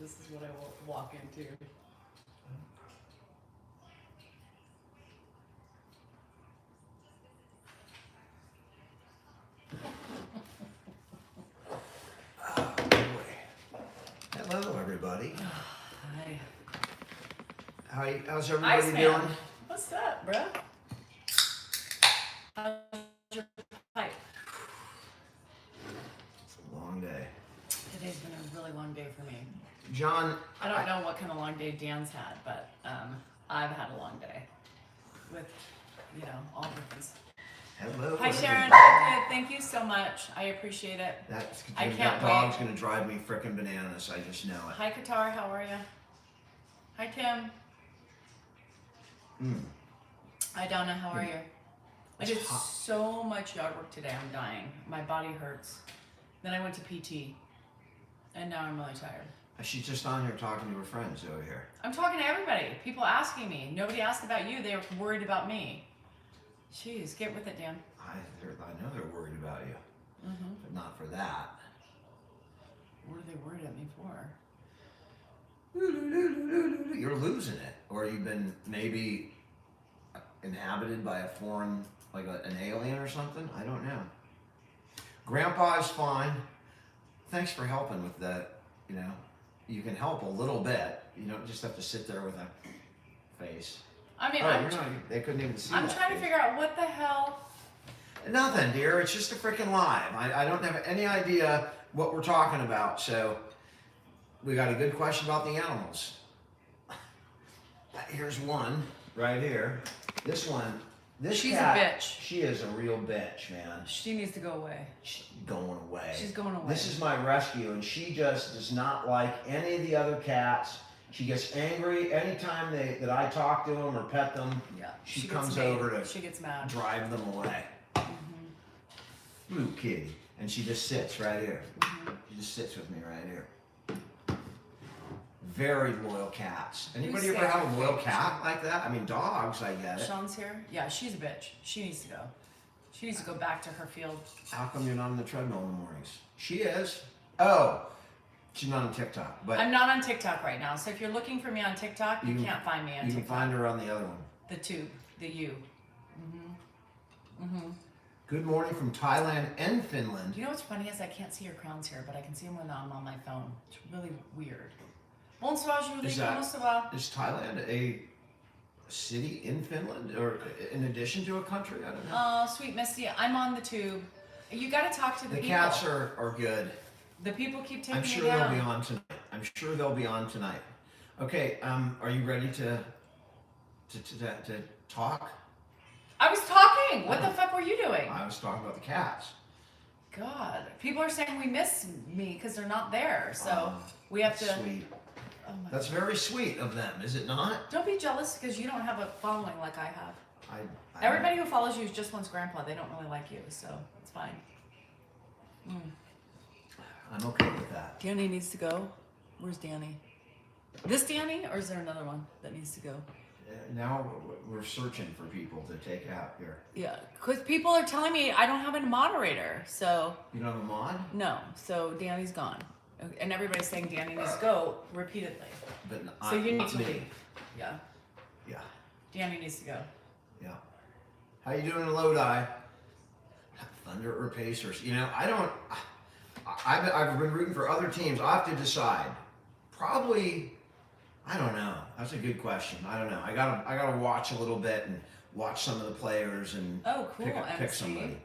this is what I will walk into. Oh boy. Hello everybody. Hi. How's everybody Iceman. doing? What's up, bruh? How's your pipe? It's a long day. Today's been a really long day for me. John, I don't know what kind of long day Dan's had, but I've had a long day with, all the things. hello. Hi, Sharon. everybody. Thank you so much. I appreciate it. I That can't dog's wait. gonna drive me frickin' bananas. I just know it. Hi, Qatar. How are you? Hi, Tim. Hi, Donna. How are you? I It's did hot. so much yard work today. I'm dying. My body hurts. Then I went to PT, and now I'm really tired. She's just on here talking to her friends over here. I'm talking to everybody. People asking me. Nobody asked about you. They were worried about me. Jeez, get with it, Dan. I know they're worried about you, but not for that. What are they worried at me for? You're losing it, or you've been maybe inhabited by a foreign, like an alien or something. I don't know. Grandpa is fine. Thanks for helping with that. You can help a little bit. You don't just have to sit there with a face. I mean, They couldn't even see. I'm that trying to face. figure out what the hell. Nothing, dear. It's just a freaking live. I don't have any idea what we're talking about. So we got a good question about the animals. Here's one right here. This one. She's cat, a bitch. She is a real bitch, man. She needs to go away. She's going away. She's going away. This is my rescue, and she just does not like any of the other cats. She gets angry anytime that I talk to them or pet them. Yeah. She gets comes mad. over to She gets mad. drive them away. Blue kitty, and she just sits right here. She just sits with me right here. Very loyal cats. Anybody ever have a loyal cat like that? I mean, dogs, I get it. Sean's here? Yeah, she's a bitch. She needs to go. She needs to go back to her field. How come you're not on the treadmill in the mornings? She is. Oh, she's not on TikTok. But I'm not on TikTok right now, so if you're looking for me on TikTok, you can't find me on TikTok. You can find her on the other one. The tube, the U. Good morning from Thailand and Finland. You know what's funny is I can't see your crowns here, but I can see them when I'm on my phone. It's really weird. Bonsoir, Julie. Comment ça va? Is Thailand a city in Finland, or in addition to a country? I don't know. Oh, sweet Misty, I'm on the tube. You got to talk to the people. The cats are good. The people keep taking I'm sure me down. they'll be on tonight. I'm sure they'll be on tonight. Okay, are you ready to talk? I was talking. What the fuck were you doing? I was talking about the cats. God, people are saying we miss me because they're not there. So we have to. Sweet. Oh my That's very sweet of them, is it not? Don't be jealous because you don't have a following like I have. I Everybody who follows you just wants grandpa. They don't really like you, so it's fine. I'm okay with that. Danny needs to go. Where's Danny? This Danny, or is there another one that needs to go? Now we're searching for people to take out here. Yeah, because people are telling me I don't have a moderator, so You don't have a mod? no. So Danny's gone, and everybody's saying Danny needs to go repeatedly. But So you need not to me. leave. Yeah, Yeah, Danny needs to go. yeah. How you doing in Lodi? Thunder or Pacers? I've been rooting for other teams. I have to decide. Probably, I don't know. That's a good question. I don't know. I gotta watch a little bit and watch some of the players and Oh, cool. pick MC. somebody.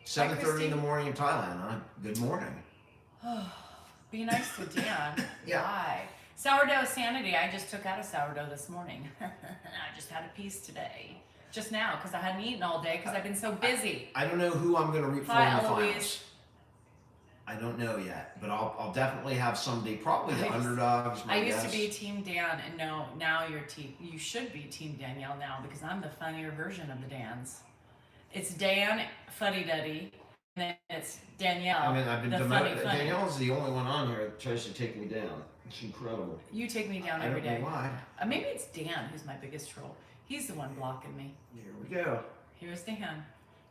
7:30 in the morning in Thailand, huh? Good morning. Be nice to Dan. Yeah. Why? Sourdough sanity. I just took out a sourdough this morning. I just had a piece today. Just now, because I hadn't eaten all day because I've been so busy. I don't know who I'm going to root for Hi, in the Eloise. finals. I don't know yet, but I'll definitely have somebody, probably the I used- underdogs. I used to be Team Dan, and no, now you should be Team Danielle now because I'm the funnier version of the Dans. It's Dan, Fuddy Duddy, and then it's Danielle. I mean, I've been the demoted. funny. Danielle's the only one on here that tries to take me down. It's incredible. You take me down I every don't know day. why. Maybe it's Dan who's my biggest troll. He's the one blocking me. Here we go. Here's Dan.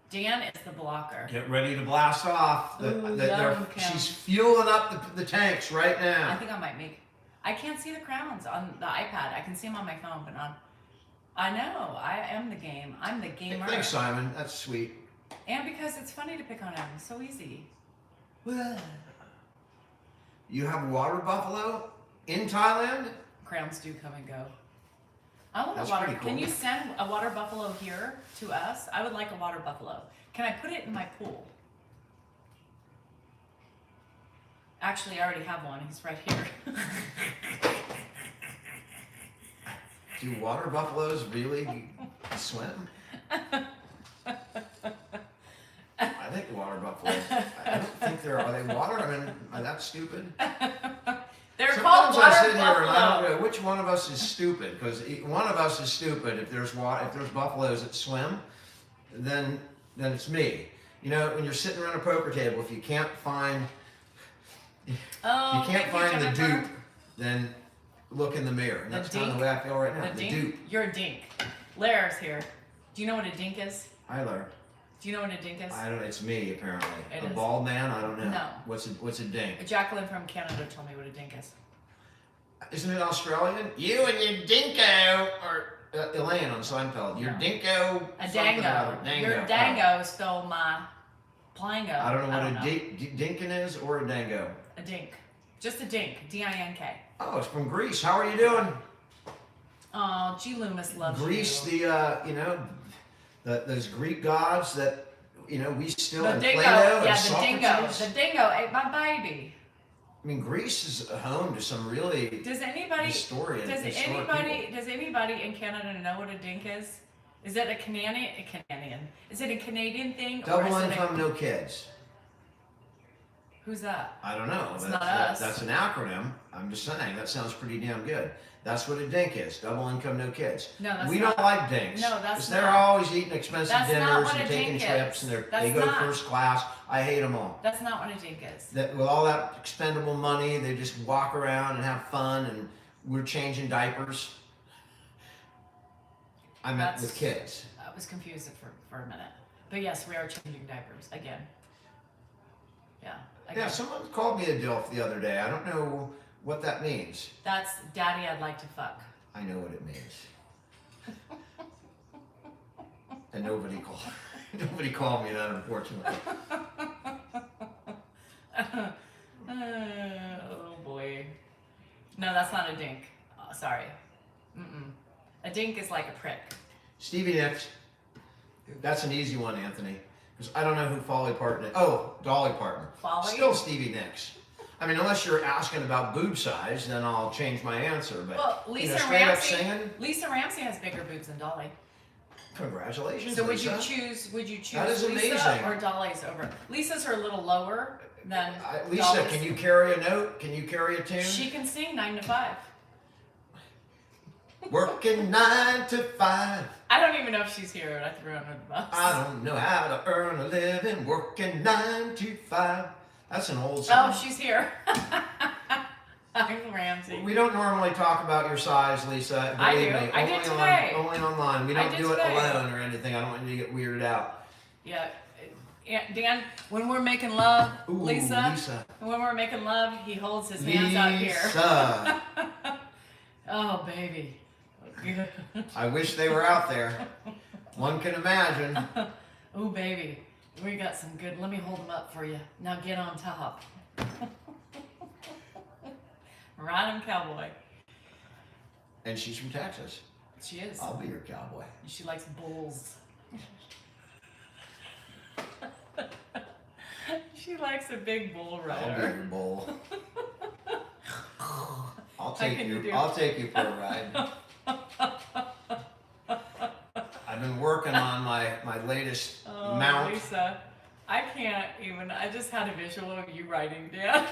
Dan is the blocker. Get ready to blast off. Ooh, yum, Kim. She's fueling up the tanks right I now. think I might make. I can't see the crowns on the iPad. I can see them on my phone, but not. I know. I am the game. I'm the Hey, gamer. thanks, Simon. That's sweet. And because it's funny to pick on him. It's so easy. You have water buffalo in Thailand? Crowns do come and go. I want That's a water. pretty cool. Can you send a water buffalo here to us? I would like a water buffalo. Can I put it in my pool? Actually, I already have one. He's right here. Do water buffaloes really swim? I think water buffaloes. I don't think are they water? I mean, am I that stupid? They're called Sometimes water I sit here and I buffalo. don't know which one of us is stupid, because one of us is stupid. If there's buffaloes that swim, then it's me. You know, when you're sitting around a poker table, if you can't find Oh, the Jennifer. dupe, then look in the mirror. And The that's kind of dink? the way I feel right now. The The dink? dupe. You're a dink. Lara's here. Do you know what a dink is? I learned. Do you know what a dink is? I don't. It's me apparently. It A is. bald man. I don't know. No. What's a dink? Jacqueline from Canada told me what a dink is. Isn't it Australian? You and your dinko, or Elaine on Seinfeld. Your No. dinko. A something or dango. other. Your dango stole my plango. I don't know what a dinkin is or a dango. A dink. Just a dink. D-I-N-K. Oh, it's from Greece. How are you doing? Oh, G. Loomis loves Greece, you. those Greek gods that we still The and dingo. Plato Yeah, and the dingo. Socrates. The dingo ate my baby. I mean, Greece is home to some really Does anybody historic people. does anybody in Canada know what a dink is? Is it a Canadian? Is it a Canadian thing? Double or is income, no kids. Who's that? I don't know. It's That's, not us. That's an acronym. I'm just saying that sounds pretty damn good. That's what a dink is. Double income, no kids. No, that's we not. don't like dinks. No, that's 'Cause they're not. always eating expensive That's not dinners what and a taking dink trips, is. and That's they go not. first class. I hate them all. That's not what a dink is. That with all that expendable money, they just walk around and have fun, and we're changing diapers. I meant with kids. I was confused for a minute. But yes, we are changing diapers again. Yeah. Again. Yeah, someone called me a DILF the other day. I don't know what that means. That's Daddy, I'd like to fuck. I know what it means. And nobody called me that, unfortunately. Oh boy. No, that's not a dink. Oh, sorry. Mm-mm. A dink is like a prick. Stevie Nicks. That's an easy one, Anthony. Because I don't know who Dolly Parton is. Oh, Dolly Parton. Folly? Still Stevie Nicks. I mean, unless you're asking about boob size, then I'll change my answer. But Well, Lisa straight up Ramsey. singing, Lisa Ramsey has bigger boobs than Dolly. congratulations, So would Lisa. you choose That is Lisa amazing. or Dolly's over? Lisa's are a little lower than Lisa, Dolly's. can you carry a note? Can you carry a tune? She can sing 9 to 5. Working 9 to 5. I don't even know if she's here. I threw her under the bus. I don't know how to earn a living. Working 9 to 5. That's an old song. Oh, she's here. I'm Ramsey. We don't normally talk about your size, Lisa. I Believe do. me. I did Only today. only online. We I don't did do it today. alone or anything. I don't want you to get weirded out. Yeah. Dan, when we're making love, Ooh, Lisa, when we're making love, he holds his hands out here. Lisa. Oh, baby. I wish they were out there. One can imagine. Oh, baby. We got some good. Let me hold them up for you. Now get on top. Ride 'em, cowboy. And she's from Texas. She is. I'll be your cowboy. She likes bulls. She likes a big bull I'll be rider. your bull. I'll can take you you. do? I'll take you for a ride. I've been working on my latest Oh, mount. Lisa, I can't even. I just had a visual of you writing down.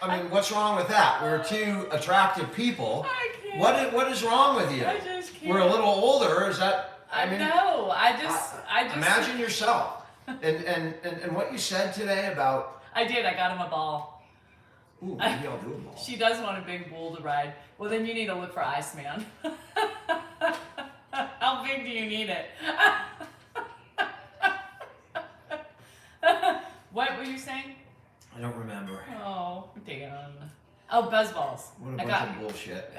I mean, what's wrong with that? We're two attractive people. I can't. What is wrong with you? I just can't. We're a little older. Is that? I mean, know. I just. imagine yourself and what you said today about. I did. I got him a ball. Ooh, maybe I'll do a ball. She does want a big bull to ride. Well, then you need to look for Iceman. How big do you need it? What were you saying? I don't remember. Oh, Dan. Oh, buzzballs. What a I bunch got of bullshit.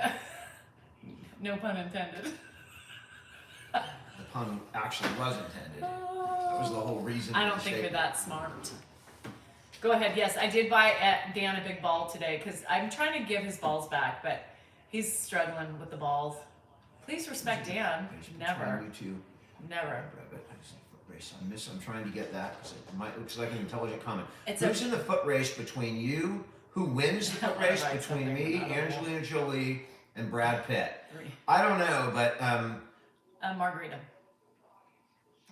no pun intended. The pun actually was intended. That was the whole reason. I for don't the think you're statement. that smart. Go ahead. Yes, I did buy Dan a big ball today because I'm trying to give his balls back, but he's struggling with the balls. Please respect Dan. Never. You two. Never. I'm trying to get that because it looks like an intelligent comment. It's Who's in the foot race between you? Who wins the foot race Right, between something me, about a Angelina Jolie, and Brad Pitt? 3. I don't know, but Margarita.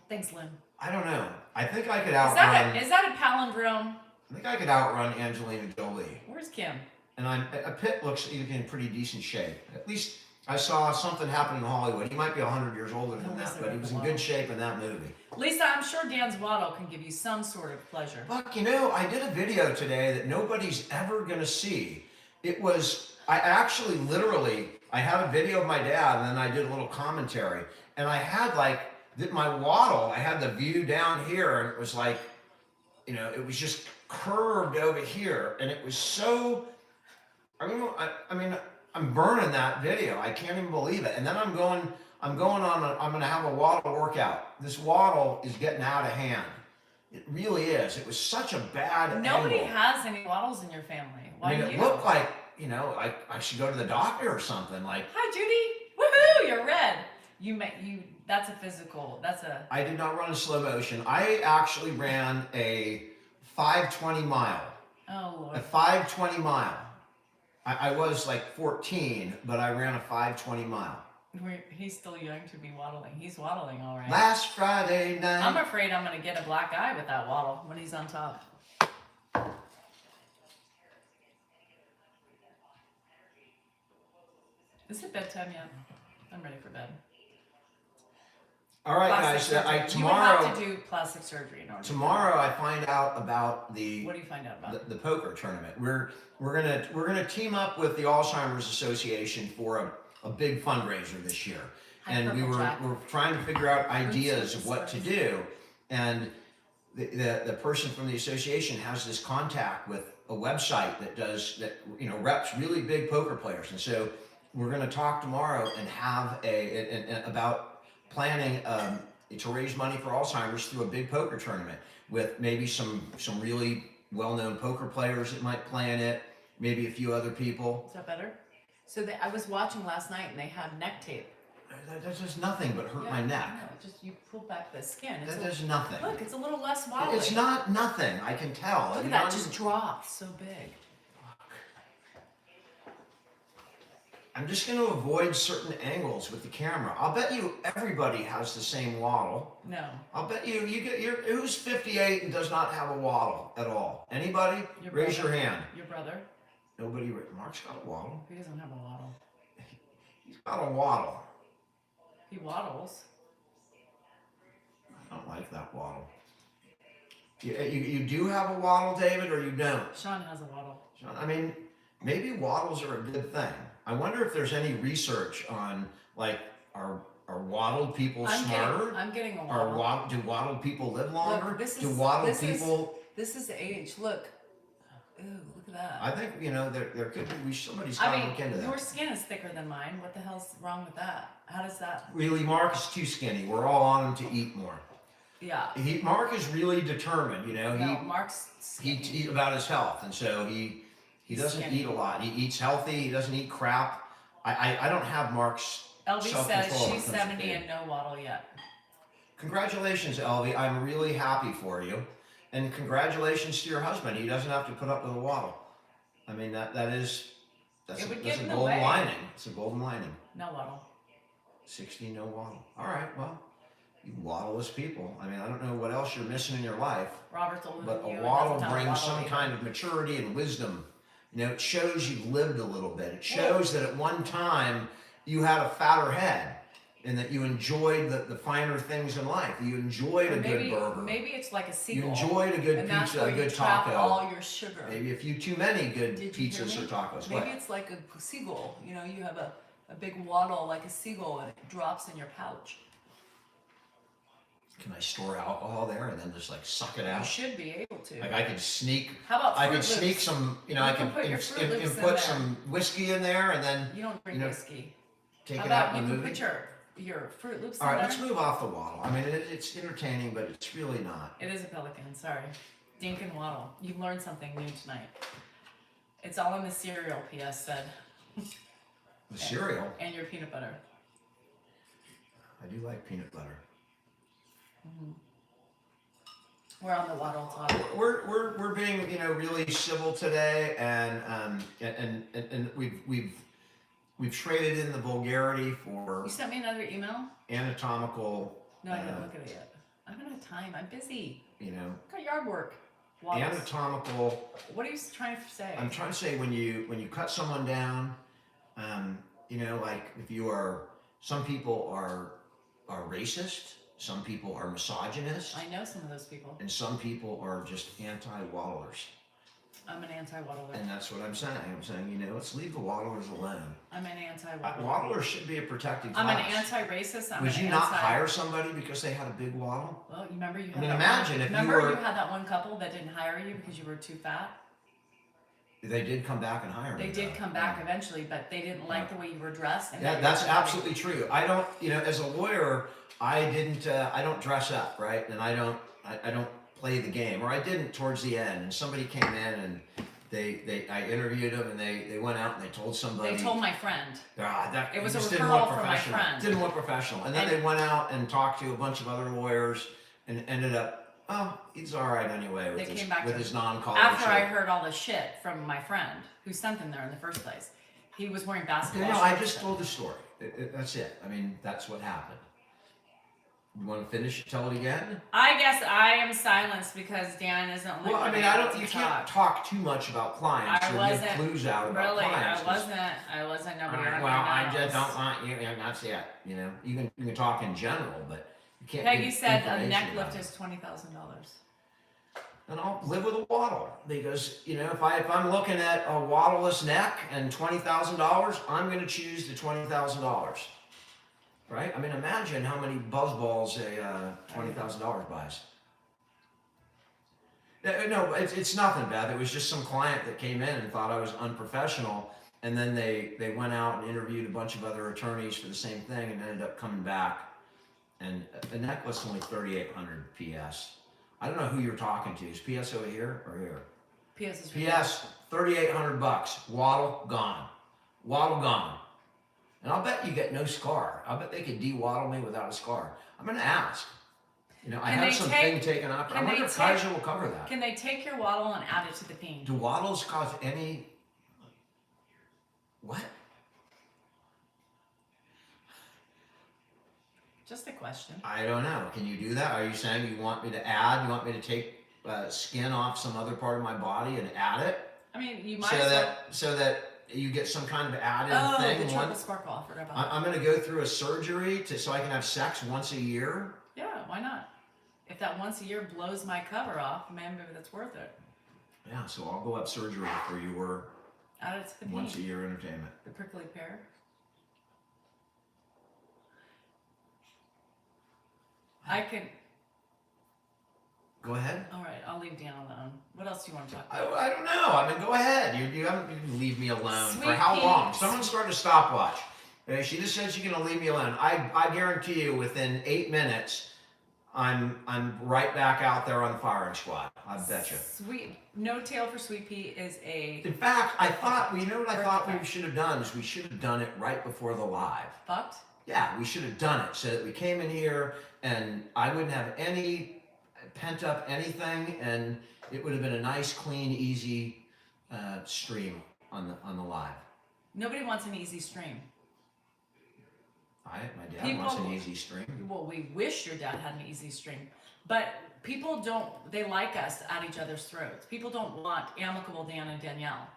Thanks, Lynn. I don't know. I think I could Is outrun. that a palindrome? I think I could outrun Angelina Jolie. Where's Kim? And Pitt looks in pretty decent shape. At least I saw something happen in Hollywood. He might be 100 years older than that, but he was in good shape in that movie. Lisa, I'm sure Dan's Waddle can give you some sort of pleasure. Buck, I did a video today that nobody's ever going to see. I actually literally, I had a video of my dad and then I did a little commentary. And I had my Waddle, I had the view down here and it was like, it was just curved over here. And it was so, I'm burning that video. I can't even believe it. And then I'm going to have a Waddle workout. This Waddle is getting out of hand. It really is. It was such a bad Nobody angle. has any Waddles in your family. Why do it you? looked like, I should go to the doctor or something. Like, hi, Judy. Woohoo! You're red. That's a physical. I did not run in slow motion. I actually ran a 5:20 mile. Oh Lord. A 5:20 mile. I was like 14, but I ran a 5:20 mile. He's still young to be waddling. He's waddling all right. Last Friday night. I'm afraid I'm going to get a black eye with that Waddle when he's on top. Is it bedtime yet? I'm ready for bed. All right, Plastic guys. surgery. You would have to do plastic surgery in order. Tomorrow, I find out about the. What do you find out about? The poker tournament. We're gonna team up with the Alzheimer's Association for a big fundraiser this year, and we're trying to figure out ideas of what to do. And the person from the association has this contact with a website that reps really big poker players, and so we're going to talk tomorrow and have about planning to raise money for Alzheimer's through a big poker tournament with maybe some really well-known poker players that might play in it, maybe a few other people. Is that better? So I was watching last night and they had neck tape. That does nothing but hurt my neck. No, just you pull back the skin. That does nothing. Look, it's a little less wobbly. It's not nothing. I can tell. Look at that, just dropped so big. I'm just going to avoid certain angles with the camera. I'll bet you everybody has the same Waddle. No. I'll bet you who's 58 and does not have a Waddle at all. Anybody? Raise your hand. Your brother? Nobody. Mark's got a Waddle. He doesn't have a Waddle. He's got a Waddle. He waddles. I don't like that Waddle. You do have a Waddle, David, or you don't? Sean has a Waddle. Sean, maybe Waddles are a good thing. I wonder if there's any research on are waddled people smarter? I'm getting a Waddle. Do waddled people live longer? Look, do waddled people? This is age. Look. Ooh, look at that. I think there could be somebody's got to look into that. Your skin is thicker than mine. What the hell's wrong with that? How does that? Really, Mark is too skinny. We're all on him to eat more. Yeah. Mark is really determined. Mark's skinny. He about his health, and so he doesn't eat a lot. He eats healthy. He doesn't eat crap. I don't have Mark's Elvie says she's 70 and no Waddle yet. Congratulations, Elvie. I'm really happy for you. And congratulations to your husband. He doesn't have to put up with a Waddle. That's a golden lining. It's a golden lining. No Waddle. 60, no Waddle. All right, well, you Waddleless people. I don't know what else you're missing in your life. Robert's older but than you. A Waddle brings some kind of maturity and wisdom. It shows you've lived a little bit. It shows that at one time you had a fatter head and that you enjoyed the finer things in life. You enjoyed a good burger. Maybe it's like a seagull. You enjoyed a good pizza, a good taco. All your sugar. Maybe a few too many good pizzas or tacos. Maybe it's like a seagull. You have a big Waddle like a seagull and it drops in your pouch. Can I store alcohol there and then just like suck it You out? should be able to. Like I could sneak. How about I Fruit could sneak Loops? some. You know, You I can could put your Fruit Loops in put there. some whiskey in there and then You don't drink you know, whiskey. take How it out about in you the can movie. put your Fruit Loops All in right, there? let's move off the Waddle. I mean, it's entertaining, but it's really not. It is a pelican, sorry. Dink and Waddle. You've learned something new tonight. It's all in the cereal, P.S. said. The cereal. And your peanut butter. I do like peanut butter. Mm-hmm. We're on the Waddle talk. We're being really civil today, and we've traded in the vulgarity for You sent me another email? anatomical. No, I didn't look at it yet. I don't have time. I'm busy. Got yard work. Waddles. Anatomical. What are you trying to say? I'm trying to say when you cut someone down, like if you are, some people are racist, some people are misogynist, I know some of those people. and some people are just anti-waddlers. I'm an anti-waddler. And that's what I'm saying. I'm saying, let's leave the waddlers alone. I'm an anti-waddler. Waddlers should be a protected I'm class. an anti-racist. Would you not hire somebody because they had a big waddle? Well, you remember you had imagine if you remember were. you had that one couple that didn't hire you because you were too fat? They did come back and hire me. They did come back eventually, but they didn't like the way you were dressed. And Yeah, that's absolutely true. I don't, as a lawyer, I don't dress up, right? And I don't play the game, or I didn't towards the end. And somebody came in and I interviewed them, and they went out and they told somebody. They told my friend. It was a just referral from my friend. Didn't look professional. And then they went out and talked to a bunch of other lawyers and ended up, he's all right anyway with his non-collar After shirt. I heard all the shit from my friend who sent them there in the first place. He was wearing basketball shorts. I just told the story. That's it. I mean, that's what happened. You want to finish? Tell it again? I guess I am silenced because Dan isn't letting Well, I mean, you can't talk too much about clients or give clues out about clients. I wasn't. Nobody I just don't want you. That's it. You can talk in general, but you can't. Peggy said a neck lift is $20,000. And I'll live with a waddle because if I'm looking at a waddleless neck and $20,000, I'm going to choose the $20,000. Right? I mean, imagine how many buzzballs a $20,000 buys. No, it's nothing, Beth. It was just some client that came in and thought I was unprofessional, and then they went out and interviewed a bunch of other attorneys for the same thing, and ended up coming back. And the necklace only $3,800 PS. I don't know who you're talking to. Is PS over here or here? PS is PS $3,800. Waddle gone. Waddle gone. And I'll bet you get no scar. I'll bet they could de-waddle me without a scar. I'm going to ask. I had some thing taken up. I wonder if Kaiser will cover that. Can they take your waddle and add it to the peen? Do waddles cause any... What? Just a question. I don't know. Can you do that? Are you saying you want me to add? You want me to take skin off some other part of my body and add it? I mean, you might so that you get some kind of added thing. Oh, the triple sparkle. I forgot about that. I'm going to go through a surgery so I can have sex once a year? Yeah, why not? If that once a year blows my cover off, man, maybe that's worth it. Yeah, so I'll go up surgery for your Add it to the once a year entertainment. The prickly pear. I can... Go ahead. All right, I'll leave Dan alone. What else do you want to talk I about? don't know. I mean, go ahead. You haven't leave me alone. Sweet For how peas. long? Someone start a stopwatch. Okay, she just said she's going to leave me alone. I guarantee you within 8 minutes, I'm right back out there on the firing squad. I bet you. No tail for sweet pea is a... In fact, I thought, you know what I thought we should have done is we should have done it right before the live. Fucked? Yeah, we should have done it so that we came in here and I wouldn't have any pent up anything, and it would have been a nice, clean, easy stream on the live. Nobody wants an easy stream. My dad wants an easy stream. Well, we wish your dad had an easy stream, but people don't. They like us at each other's throats. People don't want amicable Dan and Danielle.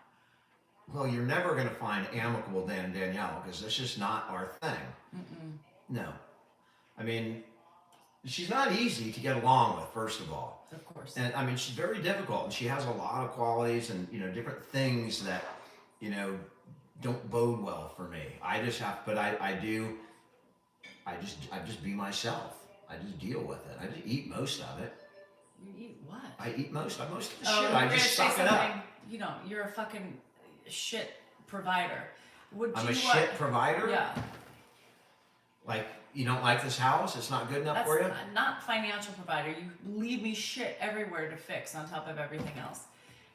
Well, you're never going to find amicable Dan and Danielle because that's just not our thing. No, I mean. She's not easy to get along with, first of all. Of course. And I mean, she's very difficult, and she has a lot of qualities and different things that don't bode well for me. I just have, but I just be myself. I just deal with it. I just eat most of it. You eat what? I eat most of the shit. you're I gonna just say suck it something, up. You know, you're a fucking shit provider. I'm a shit provider? Yeah. Like, you don't like this house? It's not good enough for you? Not financial provider. You leave me shit everywhere to fix on top of everything else.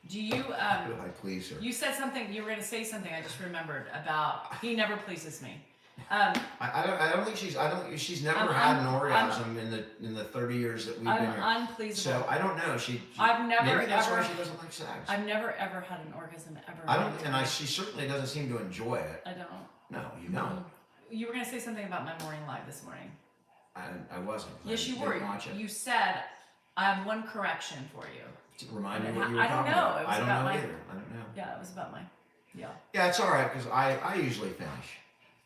Do you, How do I please her? you said something, you were going to say something I just remembered about, he never pleases me. I don't think she's never had an orgasm in the 30 years that we've been here. I'm unpleasable. So I don't know. I've never maybe that's ever, why she doesn't like sex. I've never ever had an orgasm ever. I don't, and she certainly doesn't seem to enjoy it. I don't. No, you don't. You were going to say something about my morning live this morning. I wasn't. Yes, you didn't were. watch it. You said, I have one correction for you. Remind me what you were talking know. about. It was I don't about know my, either. I don't know. Yeah, it was about my, yeah. Yeah, it's all right because I usually finish.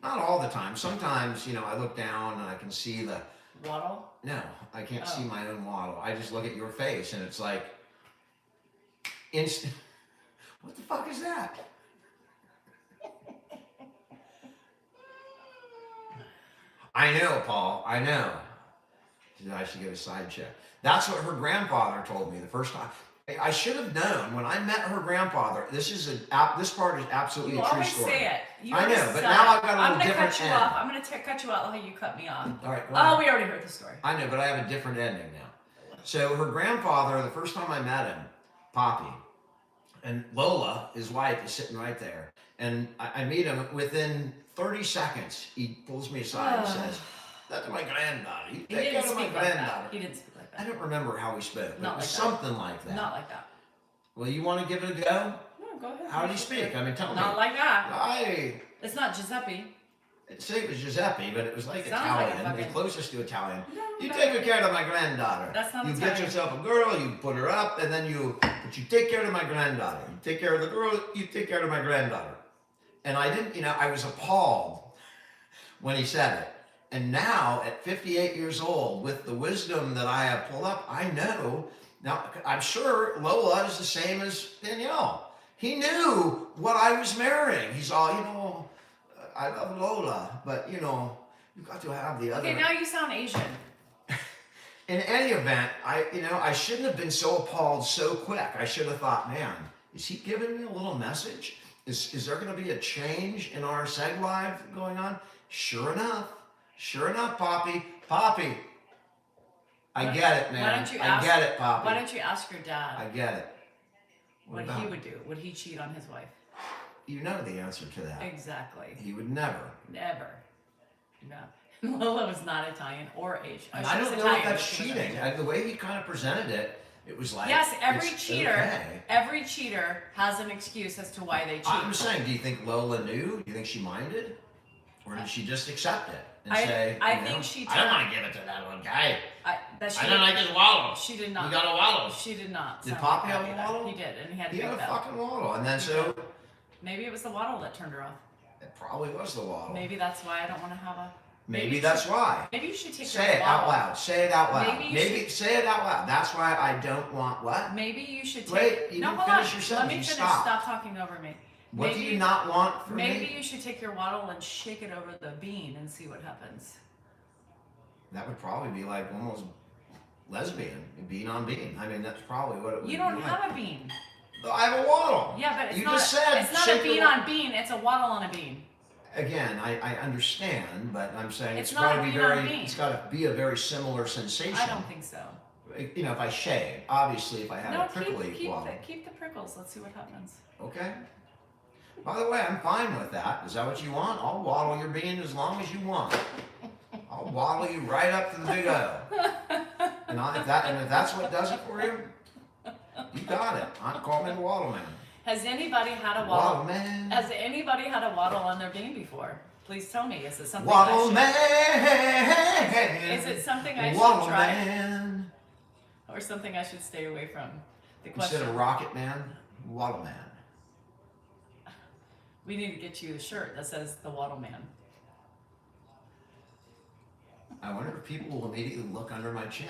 Not all the time. Sometimes, I look down and I can see the... Waddle? No, I can't see my own waddle. I just look at your face and it's like... instant... What the fuck is that? I know, Paul. I know. I should get a side check. That's what her grandfather told me the first time. I should have known when I met her grandfather. This part is absolutely a true story. You always say it. I know, but now I've got a little different end. I'm going to cut you off how you cut me off. All right. Oh, we already heard the story. I know, but I have a different ending now. So her grandfather, the first time I met him, Poppy, and Lola, his wife, is sitting right there. And I meet him within 30 seconds. He pulls me aside and says, "That's my granddaughter. You take care of my granddaughter." He didn't speak like that. I don't remember how he spoke, but it was like something like that. Not like that. Well, you want to give it a go? No, go ahead. How did he speak? I mean, tell me. Not like that. I It's not Giuseppe. say it was Giuseppe, but it was like Sounds Italian, like a the fucking... closest to Italian. No, You no. take care of my granddaughter. That's not You Italian. get yourself a girl, you put her up, and then but you take care of my granddaughter. You take care of the girl, you take care of my granddaughter. And I didn't, I was appalled when he said it. And now, at 58 years old, with the wisdom that I have pulled up, I know. Now, I'm sure Lola is the same as Danielle. He knew what I was marrying. He's all, I love Lola, but, you got to have the other. Okay, now you sound Asian. In any event, I shouldn't have been so appalled so quick. I should have thought, man, is he giving me a little message? Is there going to be a change in our seg live going on? Sure enough, Poppy, I get it, man. I get it, Poppy. Why don't you ask your dad I get it. what he would do? Would he cheat on his wife? You know the answer to that. Exactly. He would never. Never. No. Lola was not Italian or Asian. And I don't know if that's cheating. The way he kind of presented it, it was like, yes, every it's cheater, okay. every cheater has an excuse as to why they cheat. I'm saying, do you think Lola knew? Do you think she minded? Or did she just accept it and say, I think she I don't want to give it to that one guy. I don't like his waddle. She did not. You got a waddle. She did not. Did Poppy have a either. waddle? He did, and he had He had a bell. fucking waddle. And then so... Maybe it was the waddle that turned her off. It probably was the waddle. Maybe that's why I don't want to have a... Maybe that's why. Maybe you should take Say it out loud. Say it out loud. Maybe say it out loud. That's why I don't want what? Maybe you should take... Wait, you didn't finish your sentence. Let me You finish. stop. Stop talking over me. What do you not want from me? Maybe you should take your waddle and shake it over the bean and see what happens. That would probably be like almost lesbian, bean on bean. I mean, that's probably what it would be. You don't have a bean. I have a waddle. Yeah, but you just said it's not a bean on bean. It's a waddle on a bean. Again, I understand, but I'm saying It's got to not be a bean on very. bean. It's got to be a very similar sensation. I don't think so. If I shave, obviously, if I have a prickly waddle. Keep the prickles. Let's see what happens. Okay. By the way, I'm fine with that. Is that what you want? I'll waddle your bean as long as you want. I'll waddle you right up to the big O. And if that's what does it for you, you got it. Call me the Waddle Man. Has anybody had a waddle? Waddle Man. Has anybody had a waddle on their bean before? Please tell me. Is it something Waddle Man. Is it something I Waddle should try? Man. Or something I should stay away from? The question. Instead of Rocket Man, Waddle Man. We need to get you a shirt that says the Waddle Man. I wonder if people will immediately look under my chin.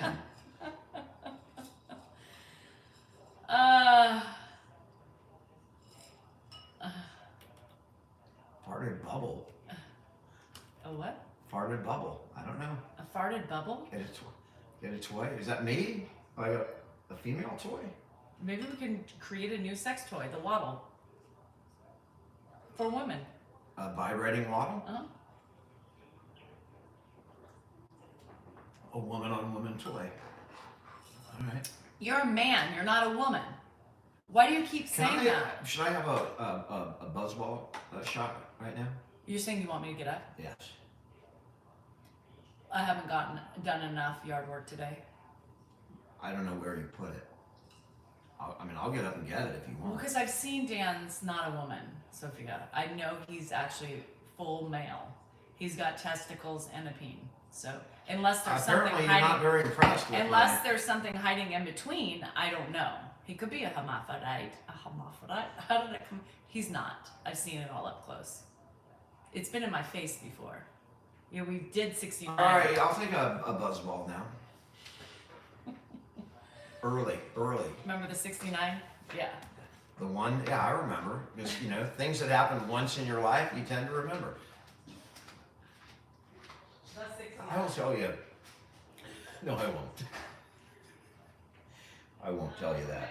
Farted bubble. A what? Farted bubble. I don't know. A farted bubble? Get a toy. Is that me? Like a female toy? Maybe we can create a new sex toy, the Waddle. For women. A vibrating waddle? Uh-huh. A woman on woman toy. All right. You're a man. You're not a woman. Why do you keep saying that? Should I have a buzzball shot right now? You're saying you want me to get up? Yes. I haven't done enough yard work today. I don't know where you put it. I'll get up and get it if you Well, want. because I've seen Dan's not a woman, Sophia. I know he's actually full male. He's got testicles and a peen. So unless there's Apparently something you're not hiding, very impressed with unless there's something hiding in between, I don't know. He could be a hermaphrodite. A hermaphrodite? How did it come? He's not. I've seen it all up close. It's been in my face before. You know, we did 69. All right, I'll take a buzzball now. Early. Remember the 69? Yeah. The one, yeah, I remember. Just, things that happen once in your life, you tend to remember. That's 69. I will tell you. No, I won't. I won't tell you that.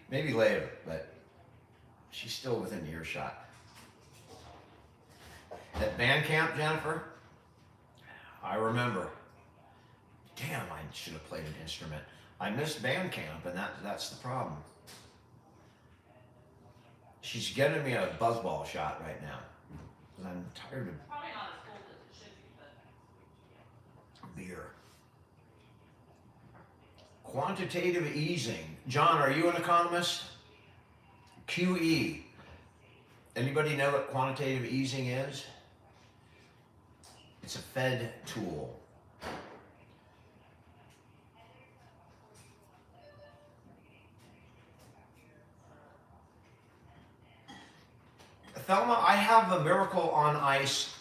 Maybe later, but she's still within earshot. At band camp, Jennifer, I remember. Damn, I should have played an instrument. I missed band camp, and that's the problem. She's getting me a buzzball shot right now. Because I'm tired of Probably not as cold as it should be, but... beer. Quantitative easing. John, are you an economist? QE. Anybody know what quantitative easing is? It's a Fed tool. Thelma, I have a Miracle on Ice.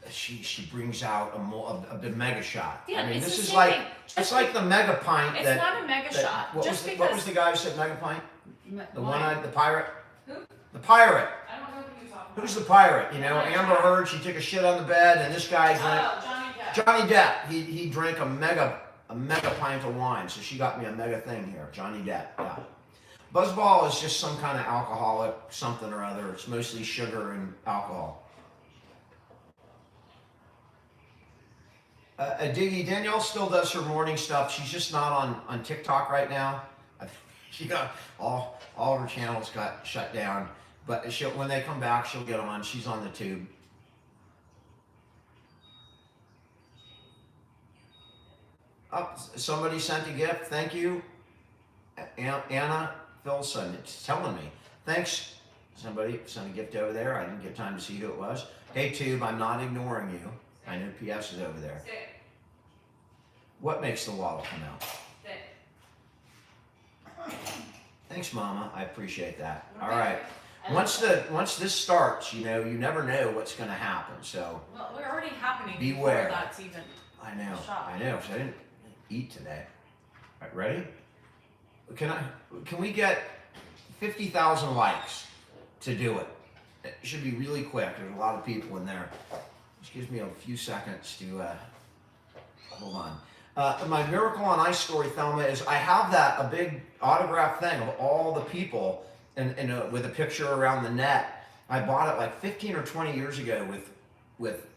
She brings out a mega shot. Yeah, it's this the is same like thing. it's like the mega pint. It's not a mega shot. What Just was because. what was the guy who said mega pint? The Why? the pirate. Who? The pirate. I don't know who you're talking about. Who's the pirate? Amber Heard. She took a shit on the bed, and this guy drank. Oh, Johnny Depp. Johnny Depp. He drank a mega pint of wine, so she got me a mega thing here. Johnny Depp. Yeah. Buzzball is just some kind of alcoholic something or other. It's mostly sugar and alcohol. Diggy, Danielle still does her morning stuff. She's just not on TikTok right now. She got all her channels got shut down. But when they come back, she'll get on. She's on the tube. Oh, somebody sent a gift. Thank you, Anna Filson. It's telling me. Thanks. Somebody sent a gift over there. I didn't get time to see who it was. Hey, Tube, I'm not ignoring you. I know PS is over there. Sit. What makes the waddle come out? Sit. Thanks, Mama. I appreciate that. Okay. All right. Once this starts, you never know what's going to happen. So Well, we're already happening. Beware. Before that's even. I know. Shot. I know. So I didn't eat today. All right, ready? Can we get 50,000 likes to do it? It should be really quick. There's a lot of people in there. Just gives me a few seconds to hold on. My Miracle on Ice story, Thelma, is I have a big autograph thing of all the people and with a picture around the net. I bought it like 15 or 20 years ago with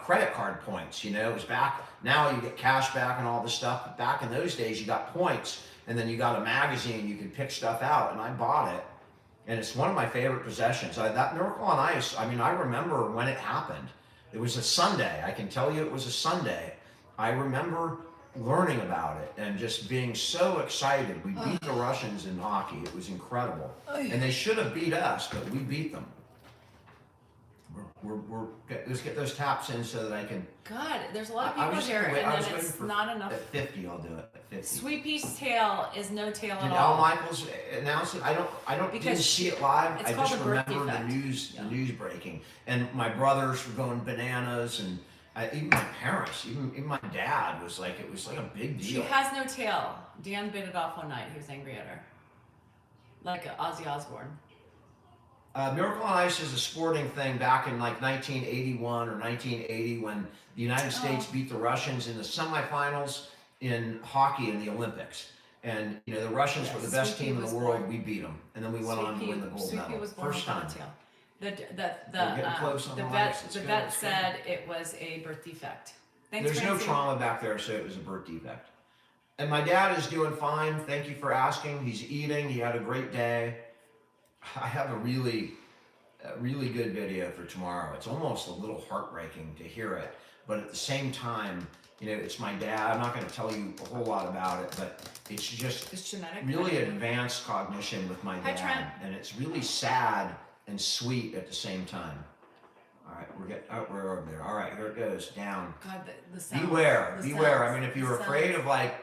credit card points. It was back. Now you get cash back and all this stuff. But back in those days, you got points, and then you got a magazine. You could pick stuff out, and I bought it, and it's one of my favorite possessions. That Miracle on Ice. I remember when it happened. It was a Sunday. I can tell you it was a Sunday. I remember learning about it and just being so excited. We beat the Russians in hockey. It was incredible. And they should have beat us, but we beat them. Let's get those taps in so that I can... God, there's a lot of people here, and then it's not enough. At 50, I'll do it. At 50. Sweet Pea's tail is no tail at Did all. Al Michaels announce it? I didn't Because see it live. it's I called just the birth remember the defect. the news breaking, and my brothers were going bananas, and even my parents, even my dad was like, it was like a big deal. She has no tail. Dan bit it off one night. He was angry at her, like Ozzy Osbourne. Miracle on Ice is a sporting thing back in like 1981 or 1980 when the United States beat the Russians in the semifinals in hockey in the Olympics. And you know the Russians were the best team in the world. We beat them, and then we went on to win the gold medal. Was born First time. The The vet said it was a birth defect. Thanks, There's no trauma back there, so it was a birth defect. And my dad is doing fine. Thank you for asking. He's eating. He had a great day. I have a really good video for tomorrow. It's almost a little heartbreaking to hear it, but at the same time, you know, it's my dad. I'm not going to tell you a whole lot about it, but it's just genetic, really advanced cognition with my dad. Hi, Trent. And it's really sad and sweet at the same time. All right, we're over there. All right, here it goes, down. God, the sound. Beware. Sounds, I mean, if you're afraid of like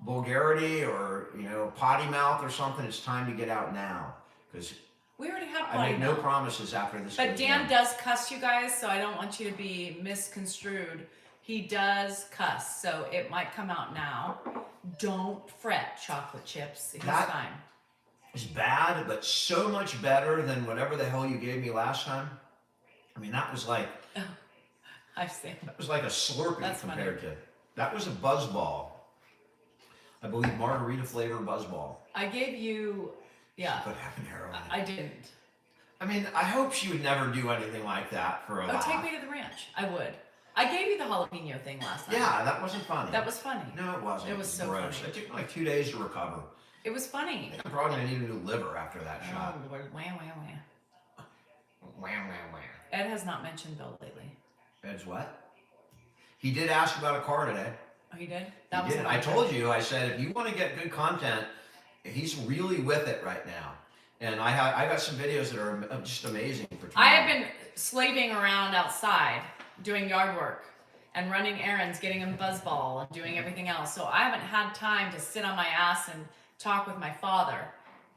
vulgarity or, you know, potty mouth or something, it's time to get out now. Because we already have I potty make no mouth. promises after this. But goes Dan down. does cuss, you guys, so I don't want you to be misconstrued. He does cuss, so it might come out now. Don't fret, chocolate chips. He's fine. It's bad, but so much better than whatever the hell you gave me last time. I mean, that was like I've seen. that was like a Slurpee That's compared to that was a Buzzball. I believe margarita flavor Buzzball. I gave you, yeah. What happened heroin? I didn't. I mean, I hope she would never do anything like that for a laugh. Take me to the ranch. I would. I gave you the jalapeno thing last night. Yeah, that wasn't funny. That was funny. No, it wasn't. It was so gross. funny. It took me like 2 days to recover. It was funny. I'm probably gonna need a new liver after that shot. Oh, Lord. Wah, wah, wah. Wham, wham, wham. Ed has not mentioned Bill lately. Ed's what? He did ask about a car today. Oh, he did? He did. I told you. I said if you want to get good content, he's really with it right now. And I got some videos that are just amazing for tomorrow. I have been slaving around outside doing yard work and running errands, getting him Buzzball and doing everything else. So I haven't had time to sit on my ass and talk with my father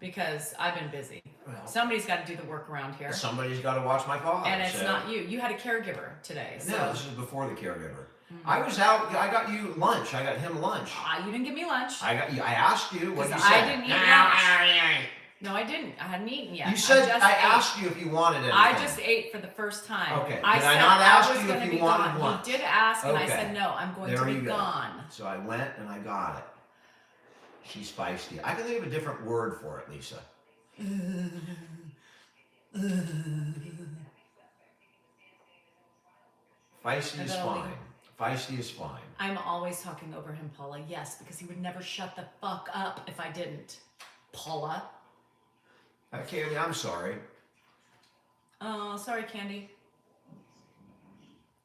because I've been busy. Well, Somebody's got to do the work around here. somebody's got to watch my father. And it's so. not you. You had a caregiver today. So. No, this is before the caregiver. I was out. I got you lunch. I got him lunch. You didn't give me lunch. I asked you what you said. I didn't eat lunch. No, I didn't. I hadn't eaten yet. You said I ate. asked you if you wanted anything. I just ate for the first time. Okay. I Did said I not ask I was you going if to you be wanted gone. lunch? You did ask, and I Okay. said no. I'm going There to you be go. gone. So I went and I got it. She's feisty. I can think of a different word for it, Lisa. Feisty is fine. Feisty is fine. I'm always talking over him, Paula. Yes, because he would never shut the fuck up if I didn't. Paula. Candy, I'm sorry. Oh, sorry, Candy.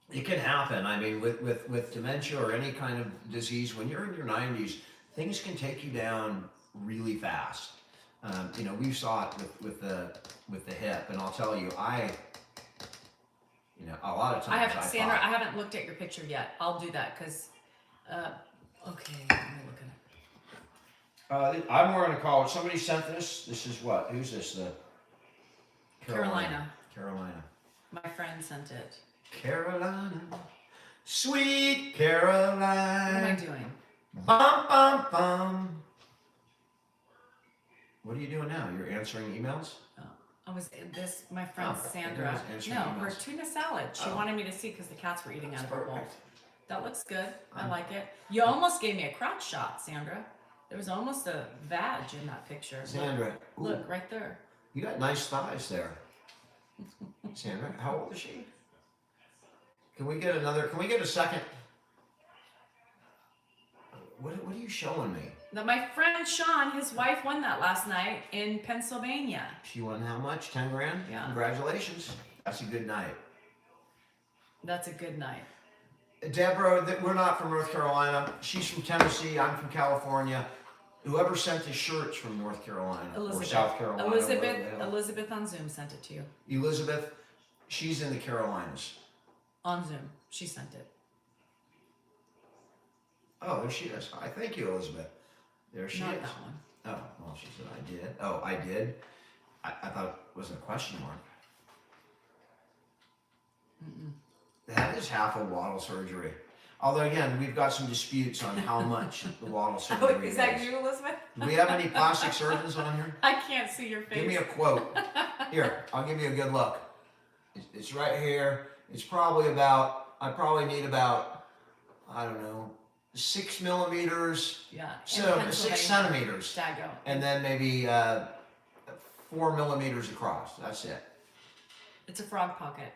It can happen. I mean, with dementia or any kind of disease, when you're in your 90s, things can take you down really fast. You know, we saw it with the hip, and I'll tell you, you know, a lot of times Sandra, thought, I haven't looked at your picture yet. I'll do that because, okay, let me look at it. I'm more gonna call it. Somebody sent this. This is what? Who's this? The Carolina. Carolina. My friend sent it. Carolina. Sweet What am I Caroline. doing? Bum bum bum. What are you doing now? You're answering emails? My friend Oh, Sandra. it was answering No, her emails. tuna salad. She Oh. wanted me to see because the cats were eating out of her bowl. Perfect. That looks good. I like it. You almost gave me a crotch shot, Sandra. There was almost a vag in that picture. Sandra. Ooh, Look, right there. you got nice thighs there. Sandra, how old is she? Can we get a second? What are you showing me? My friend Sean, his wife won that last night in Pennsylvania. She won how much? 10 grand? Yeah. Congratulations. That's a good night. That's a good night. Deborah, we're not from North Carolina. She's from Tennessee. I'm from California. Whoever sent the shirts from North Carolina or South Carolina. Elizabeth on Zoom sent it to you. Elizabeth, she's in the Carolinas. On Zoom. She sent it. Oh, there she is. Hi, thank you, Elizabeth. There she Not is. that one. Oh, well, she said I did. Oh, I did. I thought it was a question mark. That is half a Waddle surgery. Although, again, we've got some disputes on how much the Waddle surgery Is that you, Elizabeth? Do we have any plastic surgeons on here? I can't see your face. Give me a quote. Here, I'll give you a good look. It's right here. It's probably about, I probably need about, I don't know, 6 millimeters, Yeah. in so 6 Pennsylvania. centimeters, Dago. and then maybe 4 millimeters across. That's it. It's a frog pocket.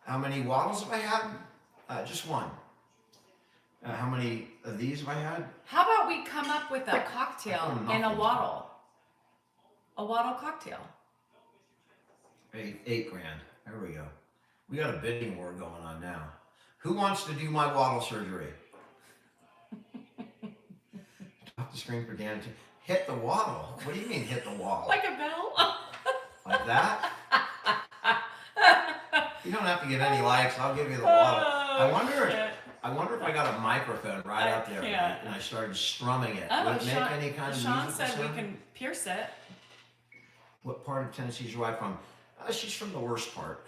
How many waddles have I had? Just one. How many of these have I had? How about we come up with a cocktail nothing. in a waddle? A waddle cocktail. 8 grand. There we go. We got a bidding war going on now. Who wants to do my waddle surgery? Off the screen for Dan to hit the waddle. What do you mean hit the waddle? Like a bell? Like that? You don't have to get any likes. I'll give you the waddle. I wonder if I got a microphone right up there and I started strumming it. Would it make any kind of Sean musical said we sound? can pierce it. What part of Tennessee is your wife from? She's from the worst part.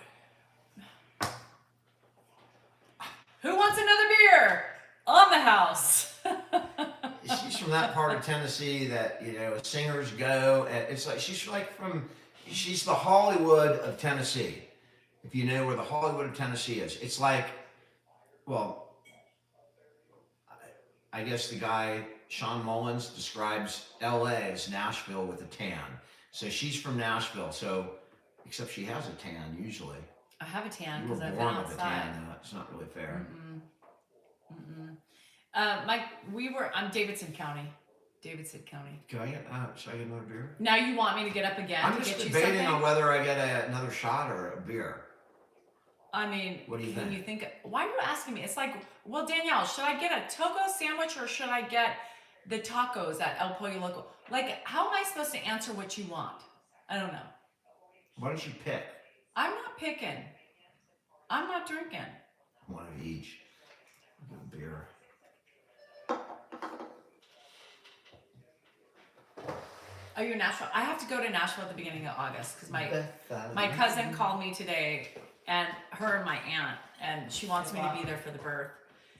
Who wants another beer? On the house. She's from that part of Tennessee that, you know, singers go. And it's like she's the Hollywood of Tennessee. If you know where the Hollywood of Tennessee is, it's like, well, I guess the guy Sean Mullins describes LA as Nashville with a tan. So she's from Nashville. So except she has a tan usually. I have a tan You were because I've been born with a outside. tan. No, it's not really fair. I'm Davidson County. Davidson County. Can I get? Should I get another beer? Now you want me to get up again I'm to just get you debating something? on whether I get another shot or a beer. I mean, What do you can think? you think? Why are you asking me? It's like, well, Danielle, should I get a Togo sandwich or should I get the tacos at El Pollo Loco? Like, how am I supposed to answer what you want? I don't know. Why don't you pick I'm not picking. I'm not drinking. one of each? I'll get a beer. Are you in Nashville? I have to go to Nashville at the beginning of August because my cousin called me today, and her and my aunt, and she wants me to be there for the birth.